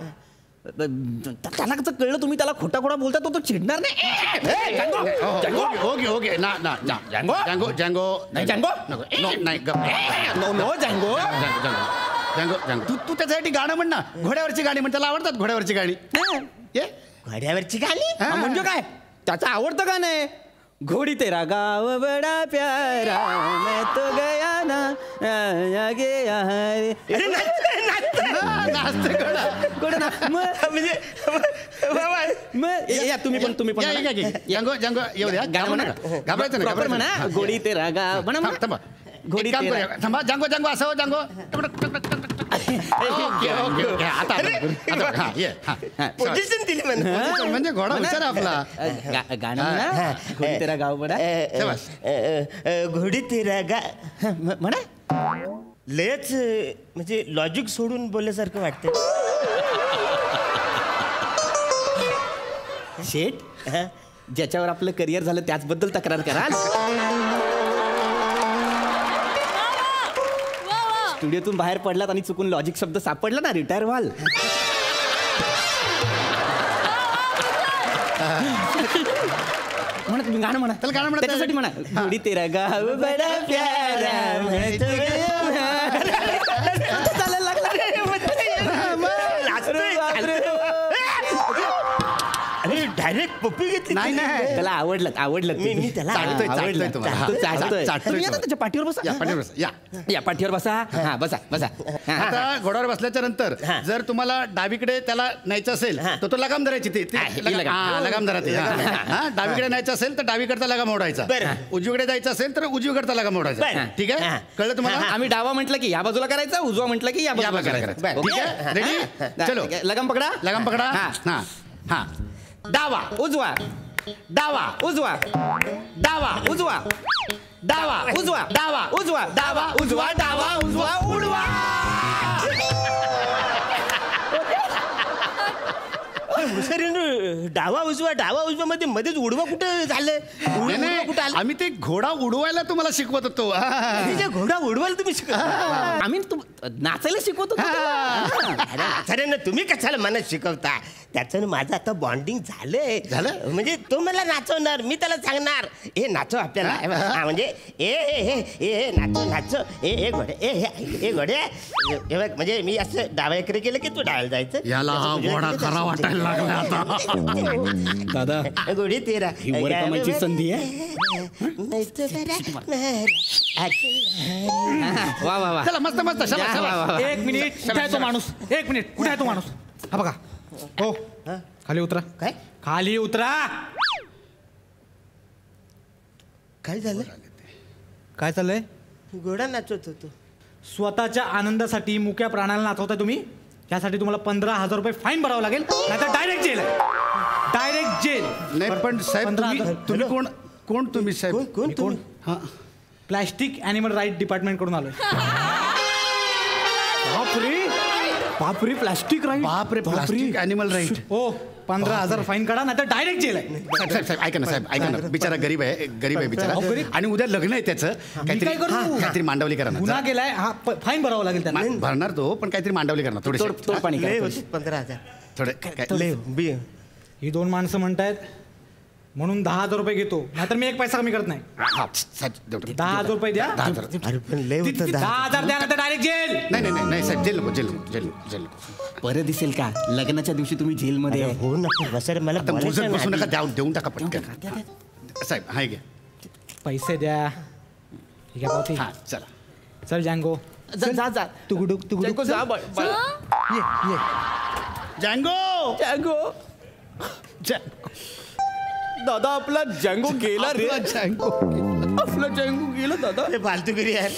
त्याला कसं कळलं तुम्ही त्याला खोटा घोडा बोलता तो चिडणार नाही. ओके ओके ना ना जँगो जँगो जँगो नाही जँगो नाही नो नो जँगो जँगो जँगो. तू त्याच्यासाठी गाणं म्हण ना, घोड्यावरची गाणी म्हण. त्याला आवडतात घोड्यावरची गाणी. घोड्यावरची गाणी म्हणजे काय, त्याचं आवडतं गाणं आहे घोडी तेरा गाव बडा प्यारा मैं तो गया ना आगे या तुम्ही पण जँगो जँगो येऊ द्या. घाबरायचं प्रॉपर म्हणा घोडी तेरा गाव म्हणा. थांबा घोडी थांबा. जँगो जँगो असं जँगो पोझिशन दिली म्हणजे घोडा हुशार आहे आपला. गाणं घोडी तेरा गाव म्हणा. घोडी तेरा गा म्हणा. लयच म्हणजे लॉजिक सोडून बोलल्यासारखं वाटतं. शेठ ज्याच्यावर आपलं करिअर झालं त्याचबद्दल तक्रार कराल. स्टुडिओतून बाहेर पडलात आणि चुकून लॉजिक शब्द सापडला ना, रिटायर व्हाल. म्हणा तुम्ही गाणं म्हणा. त्याला गाणं म्हणा, त्याच्यासाठी म्हणा. घोडी तेरा गाव बडा प्यारा. चालायला लागला. अरे डायरेक्ट पप्पी घेतली. नाही त्याला आवडलं मी त्याला त्याच्या पाठीवर बसा. या पाठीवर बसा. हा बसा. आता घोड्यावर बसल्याच्या नंतर जर तुम्हाला डावीकडे त्याला न्यायचं असेल तर तो लगाम धरायची. लगाम धरा ते. डावीकडे न्यायचं असेल तर डावीकडचा लगाम ओढायचा. उजवीकडे जायचं असेल तर उजवीकडचा लगाम ओढायचा. ठीक आहे, कळलं तुम्हाला. आम्ही डावा म्हटलं की या बाजूला करायचा, उजवा म्हटलं की या बाजूला करायचा. ठीक आहे, रेडी. चलो लगाम पकडा. हा. डावा उजवा, डावा उजवा, डावा उजवा, डावा उजवा, डावा उजवा, डावा उजवा डावा उजवा उडवा. डावा उजवा मध्ये मध्येच उडवा कुठं झालं? कुठं आलं? आम्ही ते घोडा उडवायला तुम्हाला शिकवत होतो. घोडा उडवायला तुम्ही शिकवत? आम्ही नाचायला शिकवतो. अरे ना, तुम्ही कशाला मला शिकवता? त्याचं माझं आता बॉन्डिंग झालंय. म्हणजे तो मला नाचवणार, मी त्याला सांगणार हे नाचव आपल्याला. म्हणजे ए नाचो ए घोडे ए घोडे. म्हणजे मी असं डाव्याकडे केलं की तू डायला जायचं. याला हा घोडा खरा वाटायला लागला आता. दादा घोडी तेरा ही वर कामाची संधी आहे. वा वा वा. चला मस्त. एक मिनिट. कुठे आहे तो माणूस? एक मिनिट. कुठे आहे तो माणूस? हा बघा. हो, खाली उतरा. काय खाली उतरा. काय झालं? काय चाललंय? घोडा नाचवत होतो. स्वतःच्या आनंदासाठी मुक्या प्राण्याला नाचवताय तुम्ही. यासाठी तुम्हाला 15,000 रुपये फाईन भरावं लागेल, नाहीतर डायरेक्ट जेल. Direct gel. नाही पण साहेब तुम्ही कोण तुम्ही साहेब? कोण? प्लॅस्टिक ॲनिमल राईट डिपार्टमेंट कडून आलोय. बापरे प्लास्टिक राईट. बापरे प्लास्टिक ॲनिमल राईट. हो, 15,000 फाईन काढा, नाहीतर डायरेक्ट जेल आहे. साहेब ऐका ना बिचारा गरीब आहे बिचारा. आणि उद्या लग्न आहे त्याचं. काहीतरी मांडवली करा ना. गुन्हा केलाय, हा फाईन भरावं लागेल त्यांना. भरणार तो, पण काहीतरी मांडवली करणार. थोडी 15,000 थोडे. ही दोन माणसं म्हणतायत म्हणून 10,000 रुपये घेतो, नाहीतर मी 1 पैसा कमी करत नाही. 10,000 रुपये द्या. 10,000 द्या, नाहीतर डायरेक्ट जेल. नाही साहेब, जेल नको. बरं दिसेल का लग्नाच्या दिवशी तुम्ही जेलमध्ये? हो ना सर, मला बसू नका. देऊन टाका पटकन साहेब. हाय घ्या पैसे द्या. ठीक आहे पावती. चला चल जँगो. जा तुगडुक जा. जँगो. दादा आपला जँगो गेला रे. आपला जँगो गेला दादा. फालतूगिरी आहे.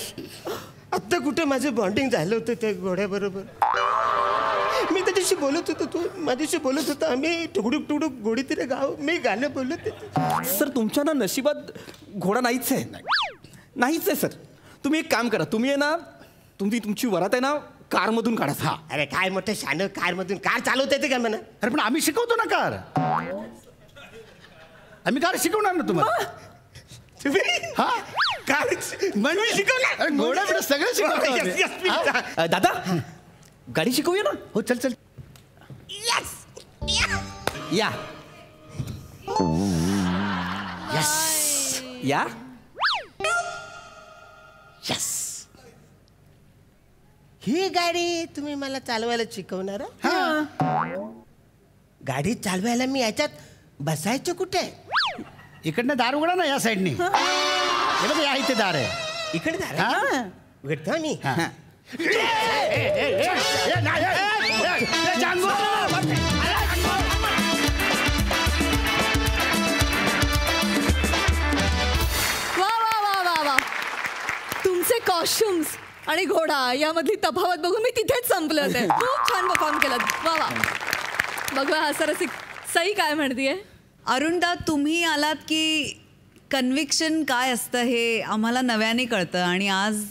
आता कुठे माझं बॉन्डिंग झालं होतं त्या घोड्याबरोबर. मी त्याच्याशी बोलत होतो, तो माझ्याशी बोलत होता. आम्ही टुकडुक घोडी तरी गाव मी गाणं बोलत. सर तुमच्या ना नशिबात घोडा नाहीच आहे सर. तुम्ही एक काम करा, तुम्ही आहे ना तुमची वरात आहे ना कारमधून काढा. हा, अरे काय मोठं शान, कारमधून कार चालवता येते का म्हणा? अरे पण आम्ही शिकवतो ना कार. आम्ही कार शिकवणार ना तुम्हाला. हा कार शिकवणार. घोडा बिडा सगळं शिकवतो. दादा गाडी शिकवूया ना. हो चल. या ही गाडी तुम्ही मला चालवायला शिकवणार? गाडी चालवायला मी याच्यात बसायचं कुठे? इकडनं दार उघडा ना, या साईडनी. या इथे दार आहे. इकडे दार उघडतो मी. वा तुमचे कॉस्ट्युम्स आणि घोडा यामधली तफावत बघून मी तिथेच संपले होते. खूप छान परफॉर्म केलं. वा वा. बघूया हास्यरसिक सई काय म्हणतीये. अरुणदा, तुम्ही आलात की कन्व्हिक्शन काय असतं हे आम्हाला नव्याने कळतं आणि आज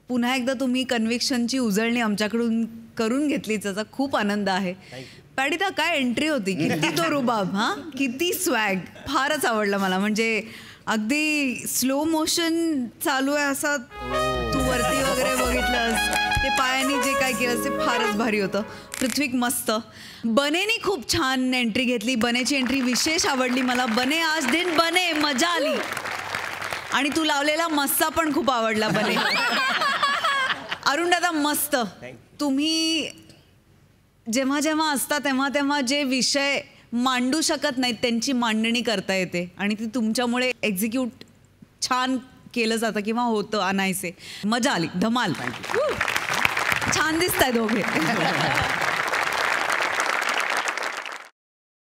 पुन्हा एकदा तुम्ही कन्व्हिक्शनची उजळणी आमच्याकडून करून घेतली, त्याचा खूप आनंद आहे. पॅडिता, काय एंट्री होती, किती तो रुबाब, हां किती स्वॅग, फारच आवडलं मला. म्हणजे अगदी स्लो मोशन चालू आहे असा तू वरती वगैरे बघितलंस, ते पायाने जे काय केलं ते फारच भारी होतं. पृथ्वीक मस्त. बनेनी खूप छान एंट्री घेतली. बनेची एंट्री विशेष आवडली मला. बने आज दिन बने, मजा आली. आणि तू लावलेला मस्सा पण खूप आवडला बने. अरुण दादा मस्त. तुम्ही जेव्हा जेव्हा असता तेव्हा तेव्हा जे विषय मांडू शकत नाहीत त्यांची मांडणी करता येते आणि ती तुमच्यामुळे एक्झिक्यूट छान केलं जातं किंवा होतं अनायसे. मजा आली. धमाल. छान दिसताय दोघे.